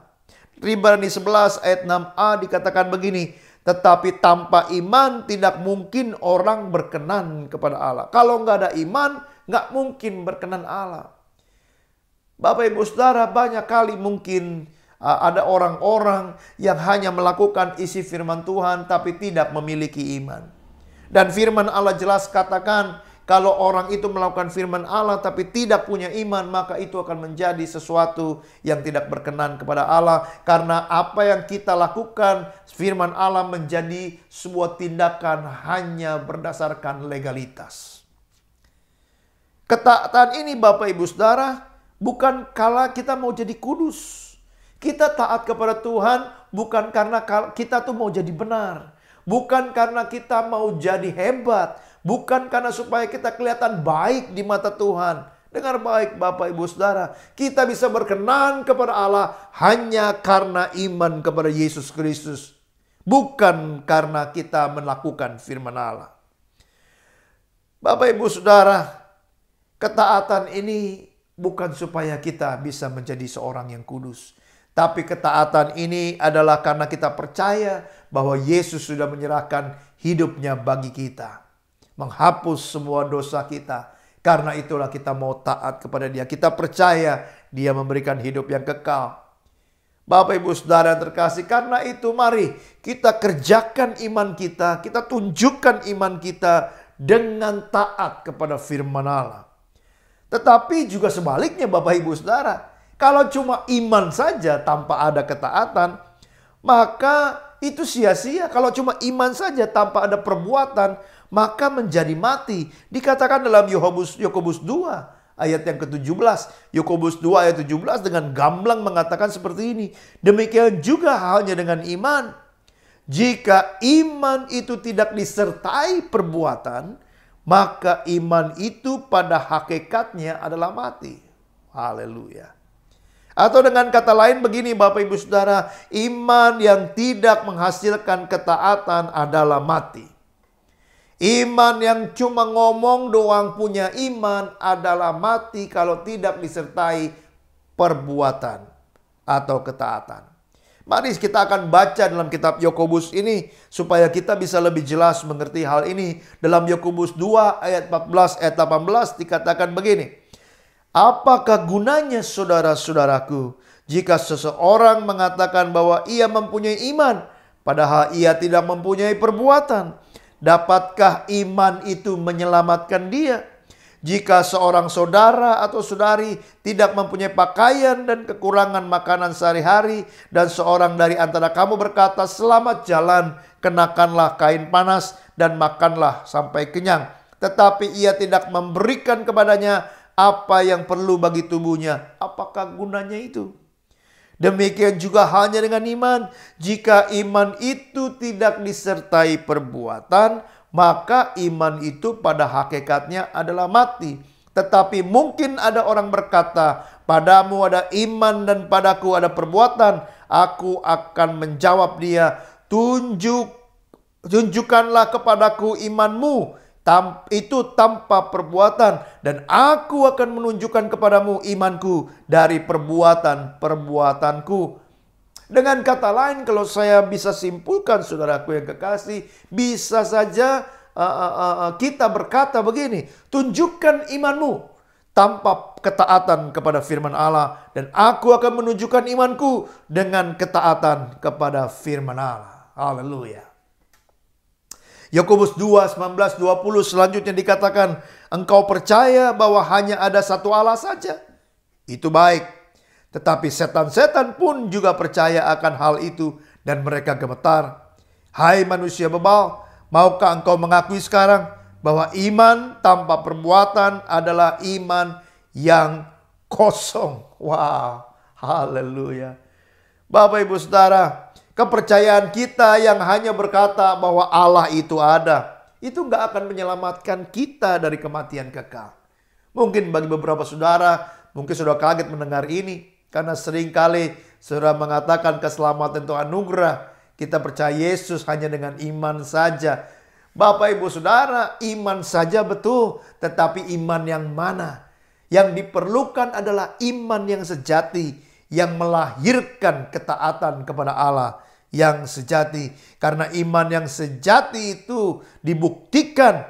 Ibrani 11 ayat 6a dikatakan begini, tetapi tanpa iman tidak mungkin orang berkenan kepada Allah. Kalau nggak ada iman, nggak mungkin berkenan Allah. Bapak Ibu Saudara, banyak kali mungkin ada orang-orang yang hanya melakukan isi firman Tuhan tapi tidak memiliki iman. Dan firman Allah jelas katakan, kalau orang itu melakukan firman Allah tapi tidak punya iman, maka itu akan menjadi sesuatu yang tidak berkenan kepada Allah. Karena apa yang kita lakukan, firman Allah menjadi sebuah tindakan hanya berdasarkan legalitas. Ketaatan ini Bapak Ibu Saudara, bukan kala kita mau jadi kudus. Kita taat kepada Tuhan bukan karena kita tuh mau jadi benar. Bukan karena kita mau jadi hebat. Bukan karena supaya kita kelihatan baik di mata Tuhan. Dengar baik Bapak Ibu Saudara. Kita bisa berkenan kepada Allah hanya karena iman kepada Yesus Kristus. Bukan karena kita melakukan firman Allah. Bapak Ibu Saudara, ketaatan ini bukan supaya kita bisa menjadi seorang yang kudus. Tapi ketaatan ini adalah karena kita percaya bahwa Yesus sudah menyerahkan hidupnya bagi kita. Menghapus semua dosa kita. Karena itulah kita mau taat kepada Dia. Kita percaya Dia memberikan hidup yang kekal. Bapak Ibu Saudara yang terkasih, karena itu mari kita kerjakan iman kita. Kita tunjukkan iman kita dengan taat kepada firman Allah. Tetapi juga sebaliknya Bapak Ibu Saudara. Kalau cuma iman saja tanpa ada ketaatan, maka itu sia-sia. Kalau cuma iman saja tanpa ada perbuatan, maka menjadi mati. Dikatakan dalam Yakobus 2 ayat yang ke-17. Yakobus 2 ayat 17 dengan gamblang mengatakan seperti ini. Demikian juga halnya dengan iman. Jika iman itu tidak disertai perbuatan, maka iman itu pada hakikatnya adalah mati. Haleluya. Atau dengan kata lain begini Bapak Ibu Saudara, iman yang tidak menghasilkan ketaatan adalah mati. Iman yang cuma ngomong doang punya iman adalah mati kalau tidak disertai perbuatan atau ketaatan. Mari kita akan baca dalam kitab Yakobus ini supaya kita bisa lebih jelas mengerti hal ini. Dalam Yakobus 2 ayat 14 ayat 18 dikatakan begini. Apakah gunanya saudara-saudaraku jika seseorang mengatakan bahwa ia mempunyai iman padahal ia tidak mempunyai perbuatan? Dapatkah iman itu menyelamatkan dia? Jika seorang saudara atau saudari tidak mempunyai pakaian dan kekurangan makanan sehari-hari, dan seorang dari antara kamu berkata, selamat jalan, kenakanlah kain panas dan makanlah sampai kenyang, tetapi ia tidak memberikan kepadanya apa yang perlu bagi tubuhnya, apakah gunanya itu? Demikian juga halnya dengan iman. Jika iman itu tidak disertai perbuatan, maka iman itu pada hakikatnya adalah mati. Tetapi mungkin ada orang berkata, padamu ada iman dan padaku ada perbuatan. Aku akan menjawab dia, tunjukkanlah kepadaku imanmu itu tanpa perbuatan, dan aku akan menunjukkan kepadamu imanku dari perbuatan-perbuatanku. Dengan kata lain, kalau saya bisa simpulkan saudaraku yang kekasih, bisa saja kita berkata begini, tunjukkan imanmu tanpa ketaatan kepada firman Allah, dan aku akan menunjukkan imanku dengan ketaatan kepada firman Allah. Haleluya. Yakobus 2, 19, 20 selanjutnya dikatakan, engkau percaya bahwa hanya ada satu Allah saja. Itu baik. Tetapi setan-setan pun juga percaya akan hal itu dan mereka gemetar. Hai manusia bebal, maukah engkau mengakui sekarang bahwa iman tanpa perbuatan adalah iman yang kosong? Wow, haleluya. Bapak Ibu Saudara, Kepercayaan kita yang hanya berkata bahwa Allah itu ada, itu nggak akan menyelamatkan kita dari kematian kekal. Mungkin bagi beberapa saudara, mungkin sudah kaget mendengar ini. Karena seringkali saudara mengatakan keselamatan itu anugerah. Kita percaya Yesus hanya dengan iman saja. Bapak ibu saudara, iman saja betul. Tetapi iman yang mana? Yang diperlukan adalah iman yang sejati. Yang melahirkan ketaatan kepada Allah yang sejati. Karena iman yang sejati itu dibuktikan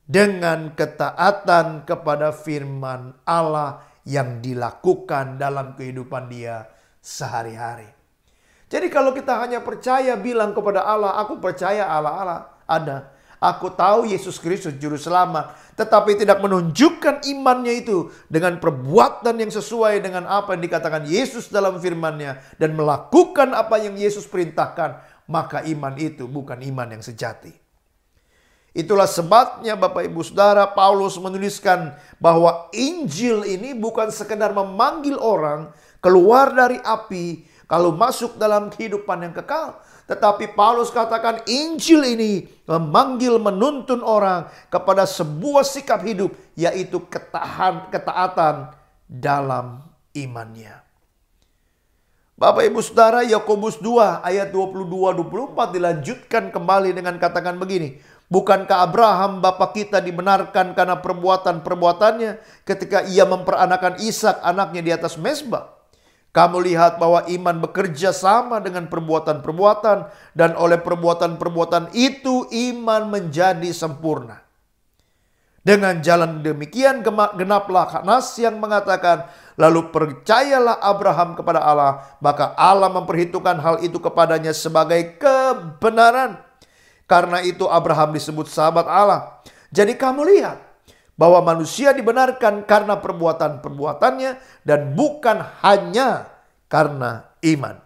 dengan ketaatan kepada firman Allah yang dilakukan dalam kehidupan dia sehari-hari. Jadi kalau kita hanya percaya bilang kepada Allah, aku percaya Allah ada. Aku tahu Yesus Kristus juru selamat. Tetapi tidak menunjukkan imannya itu dengan perbuatan yang sesuai dengan apa yang dikatakan Yesus dalam firman-Nya. Dan melakukan apa yang Yesus perintahkan. Maka iman itu bukan iman yang sejati. Itulah sebabnya Bapak Ibu Saudara, Paulus menuliskan bahwa Injil ini bukan sekedar memanggil orang keluar dari api kalau masuk dalam kehidupan yang kekal. Tetapi Paulus katakan Injil ini memanggil, menuntun orang kepada sebuah sikap hidup, yaitu ketaatan dalam imannya. Bapak Ibu Saudara, Yakobus 2 ayat 22-24 dilanjutkan kembali dengan katakan begini. Bukankah Abraham bapa kita dibenarkan karena perbuatan-perbuatannya ketika ia memperanakan Ishak anaknya di atas mezbah? Kamu lihat bahwa iman bekerja sama dengan perbuatan-perbuatan, dan oleh perbuatan-perbuatan itu iman menjadi sempurna. Dengan jalan demikian genaplah nas yang mengatakan, lalu percayalah Abraham kepada Allah, maka Allah memperhitungkan hal itu kepadanya sebagai kebenaran. Karena itu Abraham disebut sahabat Allah. Jadi kamu lihat bahwa manusia dibenarkan karena perbuatan-perbuatannya dan bukan hanya karena iman.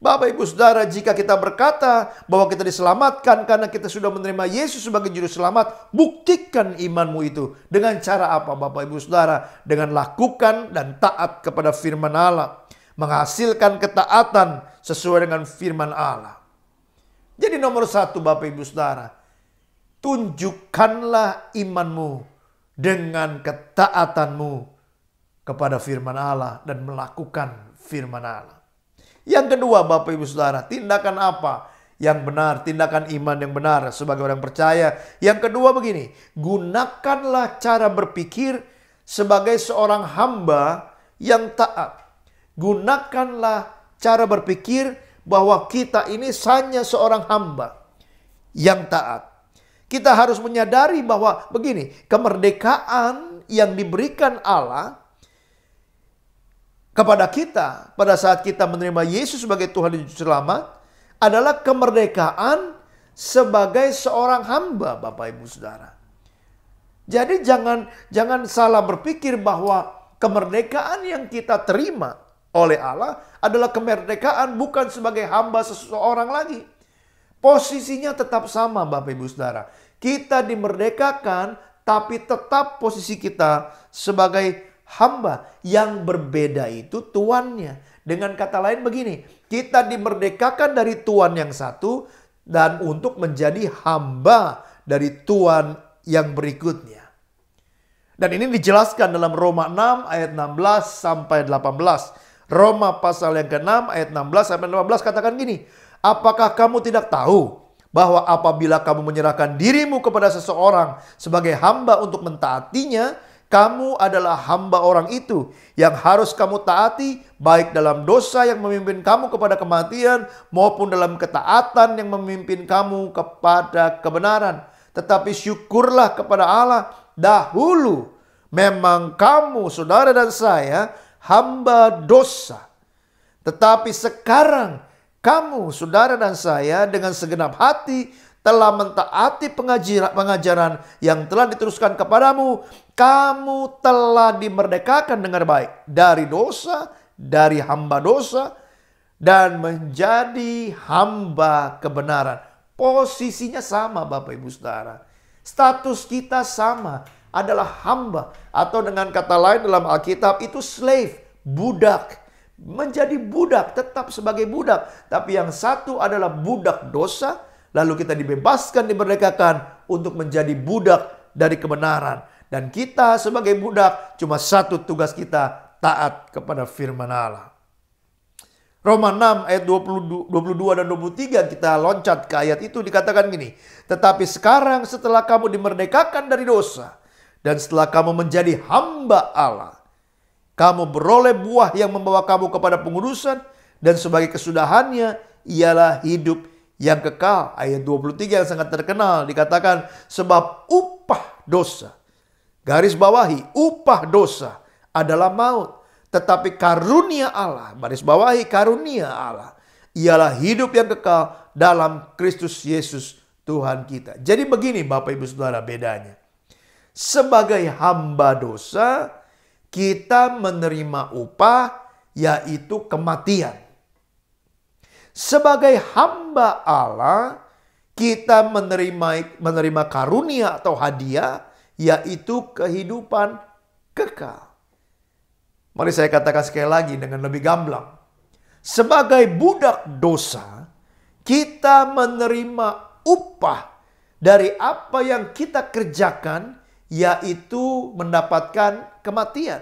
Bapak Ibu Saudara, jika kita berkata bahwa kita diselamatkan karena kita sudah menerima Yesus sebagai juru selamat, buktikan imanmu itu. Dengan cara apa Bapak Ibu Saudara? Dengan lakukan dan taat kepada firman Allah. Menghasilkan ketaatan sesuai dengan firman Allah. Jadi nomor satu Bapak Ibu Saudara, tunjukkanlah imanmu dengan ketaatanmu kepada firman Allah dan melakukan firman Allah. Yang kedua Bapak Ibu Saudara, tindakan apa yang benar, tindakan iman yang benar sebagai orang percaya. Yang kedua begini, gunakanlah cara berpikir sebagai seorang hamba yang taat. Gunakanlah cara berpikir bahwa kita ini hanya seorang hamba yang taat. Kita harus menyadari bahwa begini, kemerdekaan yang diberikan Allah kepada kita pada saat kita menerima Yesus sebagai Tuhan dan Juru Selamat adalah kemerdekaan sebagai seorang hamba, Bapak Ibu Saudara. Jadi jangan salah berpikir bahwa kemerdekaan yang kita terima oleh Allah adalah kemerdekaan bukan sebagai hamba seseorang lagi. Posisinya tetap sama Bapak Ibu Saudara. Kita dimerdekakan tapi tetap posisi kita sebagai hamba. Yang berbeda itu tuannya. Dengan kata lain begini, kita dimerdekakan dari Tuhan yang satu dan untuk menjadi hamba dari Tuhan yang berikutnya. Dan ini dijelaskan dalam Roma 6 ayat 16 sampai 18. Roma pasal yang ke-6 ayat 16 sampai 18 katakan gini. Apakah kamu tidak tahu bahwa apabila kamu menyerahkan dirimu kepada seseorang sebagai hamba untuk mentaatinya, kamu adalah hamba orang itu yang harus kamu taati, baik dalam dosa yang memimpin kamu kepada kematian maupun dalam ketaatan yang memimpin kamu kepada kebenaran. Tetapi syukurlah kepada Allah, dahulu memang kamu, saudara dan saya, hamba dosa. Tetapi sekarang kamu, saudara dan saya, dengan segenap hati telah mentaati pengajaran yang telah diteruskan kepadamu. Kamu telah dimerdekakan dengan baik dari dosa, dari hamba dosa, dan menjadi hamba kebenaran. Posisinya sama Bapak Ibu Saudara. Status kita sama, adalah hamba. Atau dengan kata lain dalam Alkitab itu slave, budak. menjadi budak, tetap sebagai budak. Tapi yang satu adalah budak dosa, lalu kita dibebaskan, dimerdekakan untuk menjadi budak dari kebenaran. Dan kita sebagai budak, cuma satu tugas kita, taat kepada firman Allah. Roma 6 ayat 22 dan 23 kita loncat ke ayat itu, dikatakan gini. Tetapi sekarang setelah kamu dimerdekakan dari dosa dan setelah kamu menjadi hamba Allah, kamu beroleh buah yang membawa kamu kepada pengudusan dan sebagai kesudahannya ialah hidup yang kekal. Ayat 23 yang sangat terkenal dikatakan sebab upah dosa, garis bawahi, upah dosa adalah maut. Tetapi karunia Allah, baris bawahi karunia Allah, ialah hidup yang kekal dalam Kristus Yesus Tuhan kita. Jadi begini Bapak Ibu Saudara bedanya. Sebagai hamba dosa, kita menerima upah yaitu kematian. Sebagai hamba Allah, kita menerima karunia atau hadiah yaitu kehidupan kekal. Mari saya katakan sekali lagi dengan lebih gamblang. Sebagai budak dosa, kita menerima upah dari apa yang kita kerjakan, yaitu mendapatkan kematian.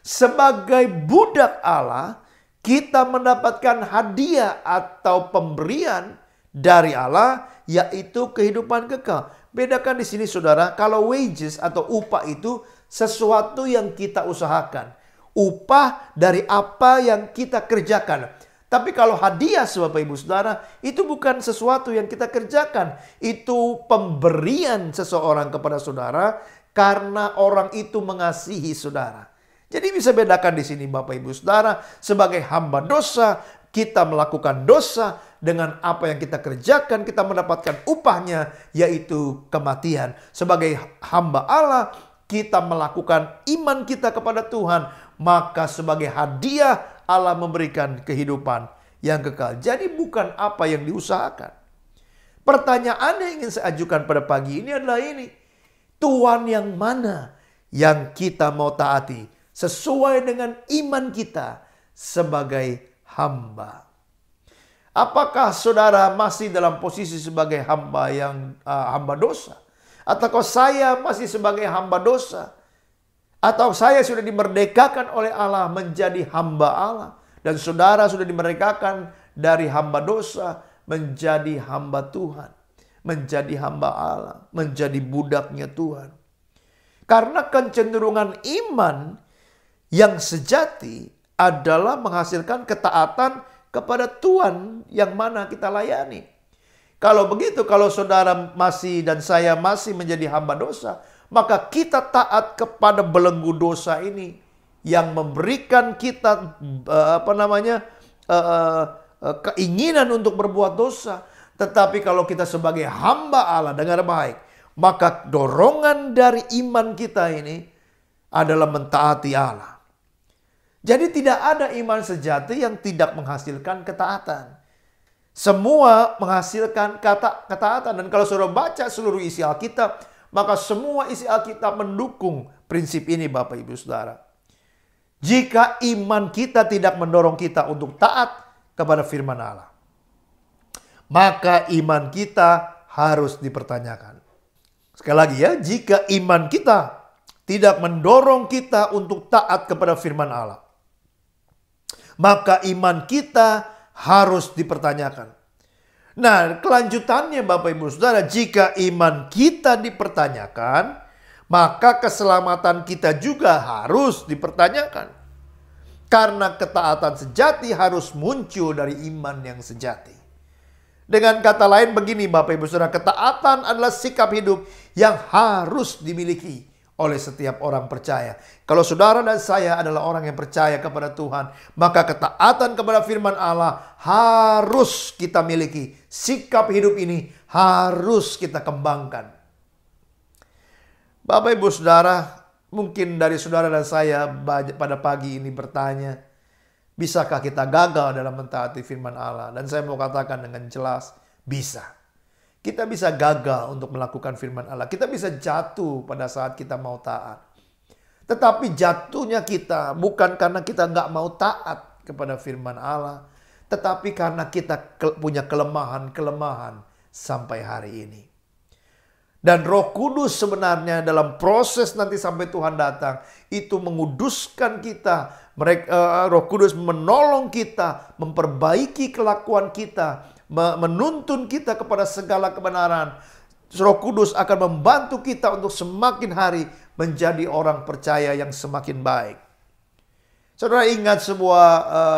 Sebagai budak Allah, kita mendapatkan hadiah atau pemberian dari Allah, yaitu kehidupan kekal. Bedakan di sini saudara, kalau wages atau upah itu sesuatu yang kita usahakan. Upah dari apa yang kita kerjakan. Tapi kalau hadiah Bapak Ibu Saudara, itu bukan sesuatu yang kita kerjakan. Itu pemberian seseorang kepada saudara karena orang itu mengasihi saudara. Jadi bisa bedakan di sini Bapak Ibu Saudara, sebagai hamba dosa, kita melakukan dosa dengan apa yang kita kerjakan, kita mendapatkan upahnya yaitu kematian. Sebagai hamba Allah, kita melakukan iman kita kepada Tuhan, maka sebagai hadiah Allah memberikan kehidupan yang kekal. Jadi bukan apa yang diusahakan. Pertanyaan yang ingin saya ajukan pada pagi ini adalah ini. Tuhan yang mana yang kita mau taati sesuai dengan iman kita sebagai hamba? Apakah saudara masih dalam posisi sebagai hamba yang hamba dosa? Ataukah saya masih sebagai hamba dosa? Atau saya sudah dimerdekakan oleh Allah menjadi hamba Allah? Dan saudara sudah dimerdekakan dari hamba dosa menjadi hamba Tuhan. Menjadi hamba Allah. Menjadi budaknya Tuhan. Karena kecenderungan iman yang sejati adalah menghasilkan ketaatan kepada Tuhan yang mana kita layani. Kalau begitu, kalau saudara masih dan saya masih menjadi hamba dosa, maka kita taat kepada belenggu dosa ini yang memberikan kita keinginan untuk berbuat dosa. Tetapi kalau kita sebagai hamba Allah, dengar baik, maka dorongan dari iman kita ini adalah mentaati Allah. Jadi tidak ada iman sejati yang tidak menghasilkan ketaatan. Semua menghasilkan ketaatan. Dan kalau saudara baca seluruh isi Alkitab, maka semua isi Alkitab mendukung prinsip ini Bapak Ibu Saudara. Jika iman kita tidak mendorong kita untuk taat kepada firman Allah, maka iman kita harus dipertanyakan. Sekali lagi ya, jika iman kita tidak mendorong kita untuk taat kepada firman Allah, maka iman kita harus dipertanyakan. Nah, kelanjutannya Bapak Ibu Saudara, jika iman kita dipertanyakan, maka keselamatan kita juga harus dipertanyakan. Karena ketaatan sejati harus muncul dari iman yang sejati. Dengan kata lain begini Bapak Ibu Saudara, ketaatan adalah sikap hidup yang harus dimiliki oleh setiap orang percaya. Kalau saudara dan saya adalah orang yang percaya kepada Tuhan, maka ketaatan kepada firman Allah harus kita miliki. Sikap hidup ini harus kita kembangkan. Bapak Ibu Saudara, mungkin dari saudara dan saya pada pagi ini bertanya, bisakah kita gagal dalam mentaati firman Allah? Dan saya mau katakan dengan jelas, bisa. Kita bisa gagal untuk melakukan firman Allah. Kita bisa jatuh pada saat kita mau taat. Tetapi jatuhnya kita bukan karena kita nggak mau taat kepada firman Allah, tetapi karena kita punya kelemahan-kelemahan sampai hari ini. Dan Roh Kudus sebenarnya dalam proses nanti sampai Tuhan datang, itu menguduskan kita. Roh Kudus menolong kita, memperbaiki kelakuan kita, menuntun kita kepada segala kebenaran. Roh Kudus akan membantu kita untuk semakin hari menjadi orang percaya yang semakin baik. Saudara ingat sebuah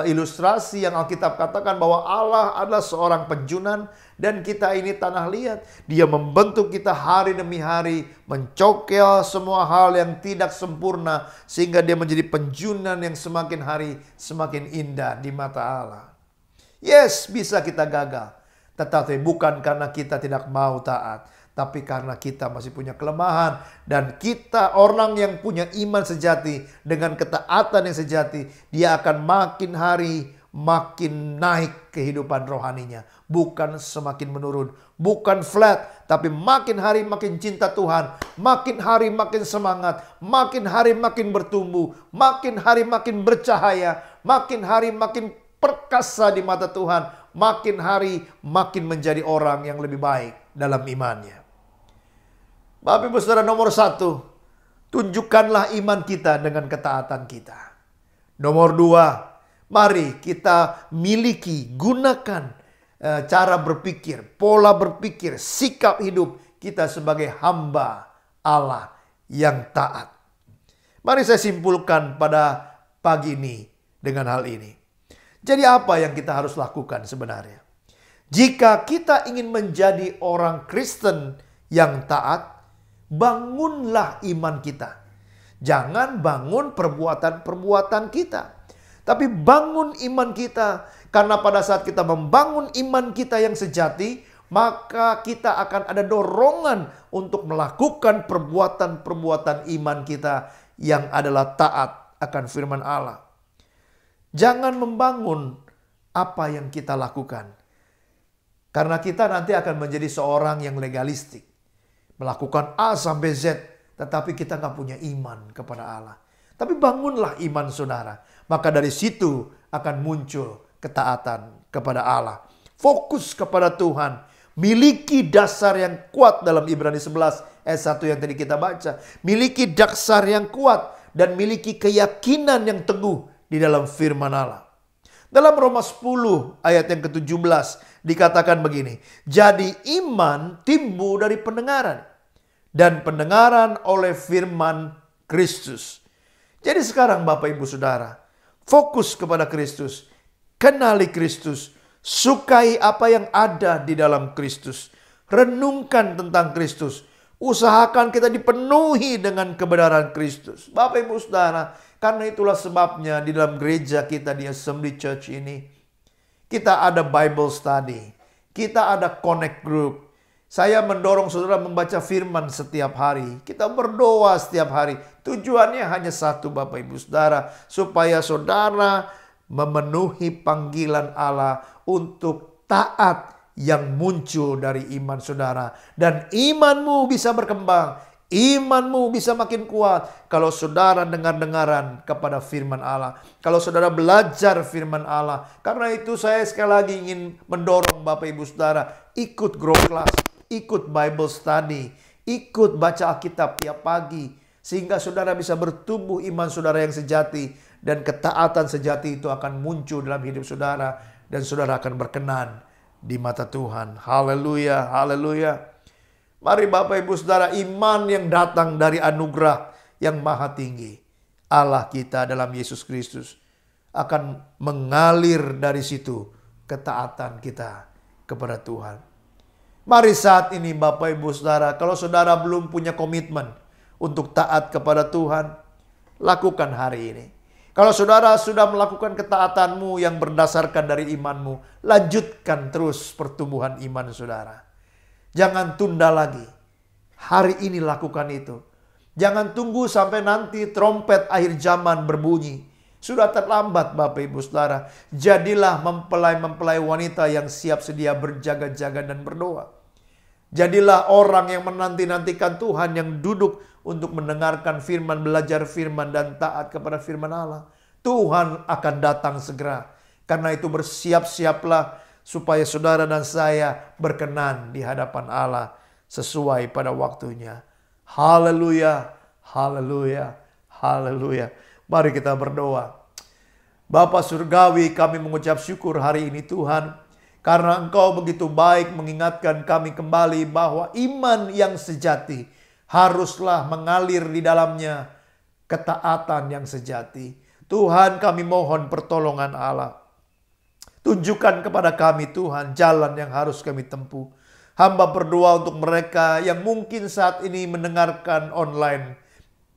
ilustrasi yang Alkitab katakan bahwa Allah adalah seorang penjunan dan kita ini tanah liat. Dia membentuk kita hari demi hari, mencokel semua hal yang tidak sempurna sehingga dia menjadi penjunan yang semakin hari semakin indah di mata Allah. Yes, bisa kita gagal, tetapi bukan karena kita tidak mau taat, tapi karena kita masih punya kelemahan. Dan kita orang yang punya iman sejati dengan ketaatan yang sejati, dia akan makin hari makin naik kehidupan rohaninya. Bukan semakin menurun, bukan flat, tapi makin hari makin cinta Tuhan, makin hari makin semangat, makin hari makin bertumbuh, makin hari makin bercahaya, makin hari makin perkasa di mata Tuhan, makin hari makin menjadi orang yang lebih baik dalam imannya. Bapak Ibu Saudara, nomor 1, tunjukkanlah iman kita dengan ketaatan kita. Nomor 2, mari kita miliki, gunakan cara berpikir, pola berpikir, sikap hidup kita sebagai hamba Allah yang taat. Mari saya simpulkan pada pagi ini dengan hal ini. Jadi apa yang kita harus lakukan sebenarnya? Jika kita ingin menjadi orang Kristen yang taat, bangunlah iman kita. Jangan bangun perbuatan-perbuatan kita, tapi bangun iman kita. Karena pada saat kita membangun iman kita yang sejati, maka kita akan ada dorongan untuk melakukan perbuatan-perbuatan iman kita yang adalah taat akan firman Allah. Jangan membangun apa yang kita lakukan, karena kita nanti akan menjadi seorang yang legalistik, melakukan A sampai Z, tetapi kita nggak punya iman kepada Allah. Tapi bangunlah iman saudara, maka dari situ akan muncul ketaatan kepada Allah. Fokus kepada Tuhan, miliki dasar yang kuat dalam Ibrani 11 ayat 1 yang tadi kita baca. Miliki dasar yang kuat dan miliki keyakinan yang teguh di dalam firman Allah. Dalam Roma 10 ayat yang ke-17 dikatakan begini, jadi iman timbul dari pendengaran, dan pendengaran oleh firman Kristus. Jadi sekarang Bapak Ibu Saudara, fokus kepada Kristus, kenali Kristus, sukai apa yang ada di dalam Kristus, renungkan tentang Kristus, usahakan kita dipenuhi dengan kebenaran Kristus. Bapak Ibu Saudara, karena itulah sebabnya di dalam gereja kita di Assembly Church ini, kita ada Bible Study, kita ada Connect Group. Saya mendorong saudara membaca firman setiap hari. Kita berdoa setiap hari. Tujuannya hanya satu Bapak Ibu Saudara, supaya saudara memenuhi panggilan Allah untuk taat yang muncul dari iman saudara. Dan imanmu bisa berkembang, imanmu bisa makin kuat kalau saudara dengar-dengaran kepada firman Allah, kalau saudara belajar firman Allah. Karena itu saya sekali lagi ingin mendorong Bapak Ibu Saudara, ikut Grow Class, ikut Bible Study, ikut baca Alkitab tiap pagi, sehingga saudara bisa bertumbuh iman saudara yang sejati, dan ketaatan sejati itu akan muncul dalam hidup saudara, dan saudara akan berkenan di mata Tuhan. Haleluya, haleluya. Mari Bapak Ibu Saudara, iman yang datang dari anugerah yang maha tinggi Allah kita dalam Yesus Kristus akan mengalir dari situ ketaatan kita kepada Tuhan. Mari saat ini Bapak Ibu Saudara, kalau saudara belum punya komitmen untuk taat kepada Tuhan, lakukan hari ini. Kalau saudara sudah melakukan ketaatanmu yang berdasarkan dari imanmu, lanjutkan terus pertumbuhan iman saudara. Jangan tunda lagi. Hari ini lakukan itu. Jangan tunggu sampai nanti trompet akhir zaman berbunyi. Sudah terlambat Bapak Ibu Saudara. Jadilah mempelai-mempelai wanita yang siap sedia berjaga-jaga dan berdoa. Jadilah orang yang menanti-nantikan Tuhan, yang duduk untuk mendengarkan firman, belajar firman, dan taat kepada firman Allah. Tuhan akan datang segera. Karena itu bersiap-siaplah supaya saudara dan saya berkenan di hadapan Allah sesuai pada waktunya. Haleluya, haleluya, haleluya. Mari kita berdoa. Bapa Surgawi, kami mengucap syukur hari ini Tuhan, karena Engkau begitu baik mengingatkan kami kembali bahwa iman yang sejati haruslah mengalir di dalamnya ketaatan yang sejati. Tuhan, kami mohon pertolongan Allah. Tunjukkan kepada kami Tuhan jalan yang harus kami tempuh. Hamba berdoa untuk mereka yang mungkin saat ini mendengarkan online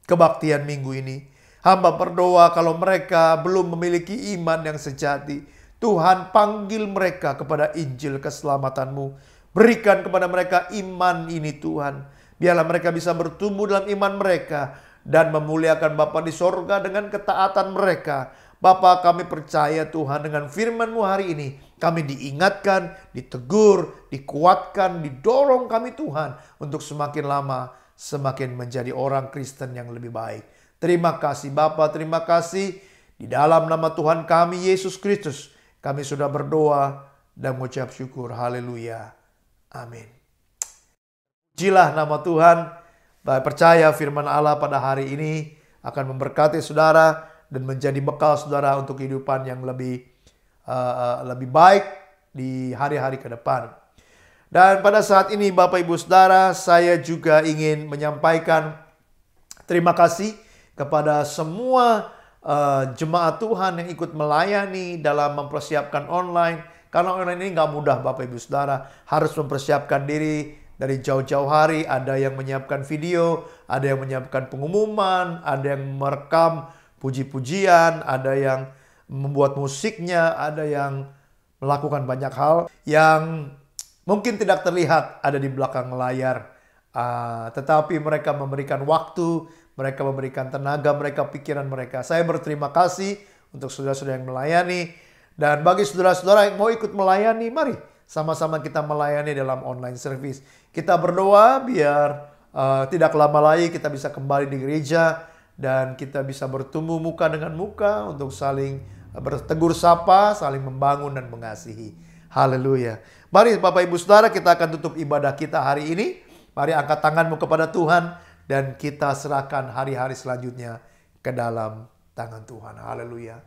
kebaktian minggu ini. Hamba berdoa kalau mereka belum memiliki iman yang sejati, Tuhan panggil mereka kepada Injil keselamatan-Mu. Berikan kepada mereka iman ini Tuhan. Biarlah mereka bisa bertumbuh dalam iman mereka dan memuliakan Bapa di sorga dengan ketaatan mereka. Bapa, kami percaya Tuhan dengan firman-Mu hari ini. Kami diingatkan, ditegur, dikuatkan, didorong kami Tuhan untuk semakin lama semakin menjadi orang Kristen yang lebih baik. Terima kasih Bapa, terima kasih. Di dalam nama Tuhan kami Yesus Kristus, kami sudah berdoa dan mengucap syukur. Haleluya. Amin. Pujilah nama Tuhan. Percaya firman Allah pada hari ini akan memberkati saudara dan menjadi bekal saudara untuk kehidupan yang lebih baik di hari-hari ke depan. Dan pada saat ini Bapak Ibu Saudara, saya juga ingin menyampaikan terima kasih kepada semua jemaat Tuhan yang ikut melayani dalam mempersiapkan online. Karena online ini nggak mudah Bapak Ibu Saudara. Harus mempersiapkan diri dari jauh-jauh hari. Ada yang menyiapkan video, ada yang menyiapkan pengumuman, ada yang merekam puji-pujian, ada yang membuat musiknya, ada yang melakukan banyak hal yang mungkin tidak terlihat ada di belakang layar. Tetapi mereka memberikan waktu, mereka memberikan tenaga, mereka pikiran mereka. Saya berterima kasih untuk saudara-saudara yang melayani. Dan bagi saudara-saudara yang mau ikut melayani, mari sama-sama kita melayani dalam online service. Kita berdoa biar tidak lama lagi kita bisa kembali di gereja dan kita bisa bertemu muka dengan muka untuk saling bertegur sapa, saling membangun dan mengasihi. Haleluya. Mari Bapak Ibu Saudara, kita akan tutup ibadah kita hari ini. Mari angkat tanganmu kepada Tuhan dan kita serahkan hari-hari selanjutnya ke dalam tangan Tuhan. Haleluya.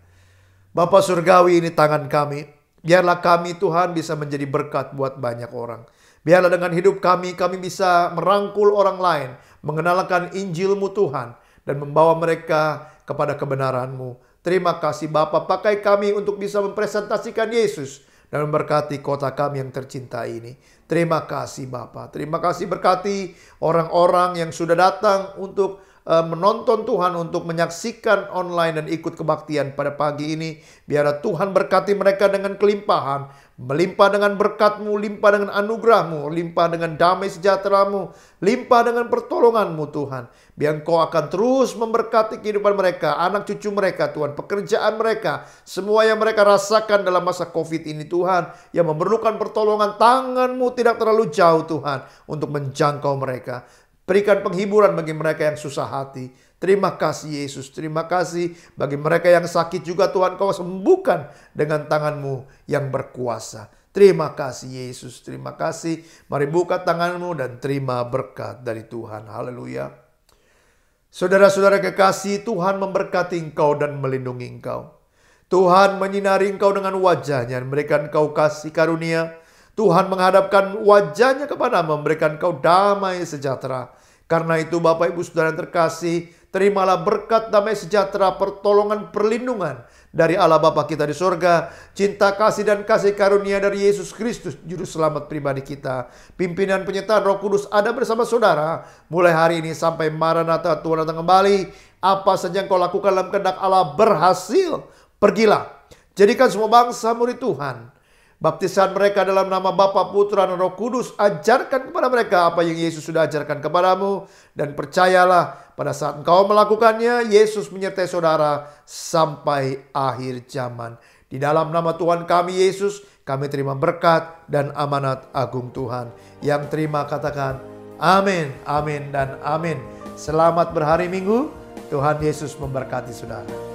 Bapa Surgawi, ini tangan kami. Biarlah kami Tuhan bisa menjadi berkat buat banyak orang. Biarlah dengan hidup kami bisa merangkul orang lain, mengenalkan Injil-Mu Tuhan, dan membawa mereka kepada kebenaran-Mu. Terima kasih Bapa, pakai kami untuk bisa mempresentasikan Yesus dan memberkati kota kami yang tercinta ini. Terima kasih Bapa, terima kasih berkati orang-orang yang sudah datang untuk menonton Tuhan, untuk menyaksikan online dan ikut kebaktian pada pagi ini. Biarlah Tuhan berkati mereka dengan kelimpahan, melimpah dengan berkat-Mu, limpah dengan anugerah-Mu, limpah dengan damai sejahtera-Mu, limpah dengan pertolongan-Mu Tuhan. Biar Engkau akan terus memberkati kehidupan mereka, anak cucu mereka Tuhan, pekerjaan mereka, semua yang mereka rasakan dalam masa COVID ini Tuhan, yang memerlukan pertolongan tangan-Mu tidak terlalu jauh Tuhan, untuk menjangkau mereka. Berikan penghiburan bagi mereka yang susah hati. Terima kasih Yesus. Terima kasih bagi mereka yang sakit juga Tuhan, Kau sembuhkan dengan tangan-Mu yang berkuasa. Terima kasih Yesus. Terima kasih. Mari buka tangan-Mu dan terima berkat dari Tuhan. Haleluya. Saudara-saudara kekasih, Tuhan memberkati engkau dan melindungi engkau. Tuhan menyinari engkau dengan wajah-Nya dan memberikan engkau kasih karunia. Tuhan menghadapkan wajah-Nya kepadamu, memberikan engkau damai sejahtera. Karena itu Bapak Ibu Saudara yang terkasih, terimalah berkat damai sejahtera, pertolongan, perlindungan dari Allah Bapa kita di sorga, cinta kasih dan kasih karunia dari Yesus Kristus, Juru Selamat pribadi kita, pimpinan penyertaan Roh Kudus ada bersama saudara, mulai hari ini sampai Maranatha Tuhan datang kembali. Apa saja yang kau lakukan dalam kehendak Allah berhasil. Pergilah, jadikan semua bangsa murid Tuhan. Baptisan mereka dalam nama Bapa, Putra, dan Roh Kudus. Ajarkan kepada mereka apa yang Yesus sudah ajarkan kepadamu. Dan percayalah, pada saat engkau melakukannya, Yesus menyertai saudara sampai akhir zaman. Di dalam nama Tuhan kami Yesus, kami terima berkat dan amanat agung Tuhan. Yang terima katakan amin, amin, dan amin. Selamat berhari Minggu. Tuhan Yesus memberkati saudara.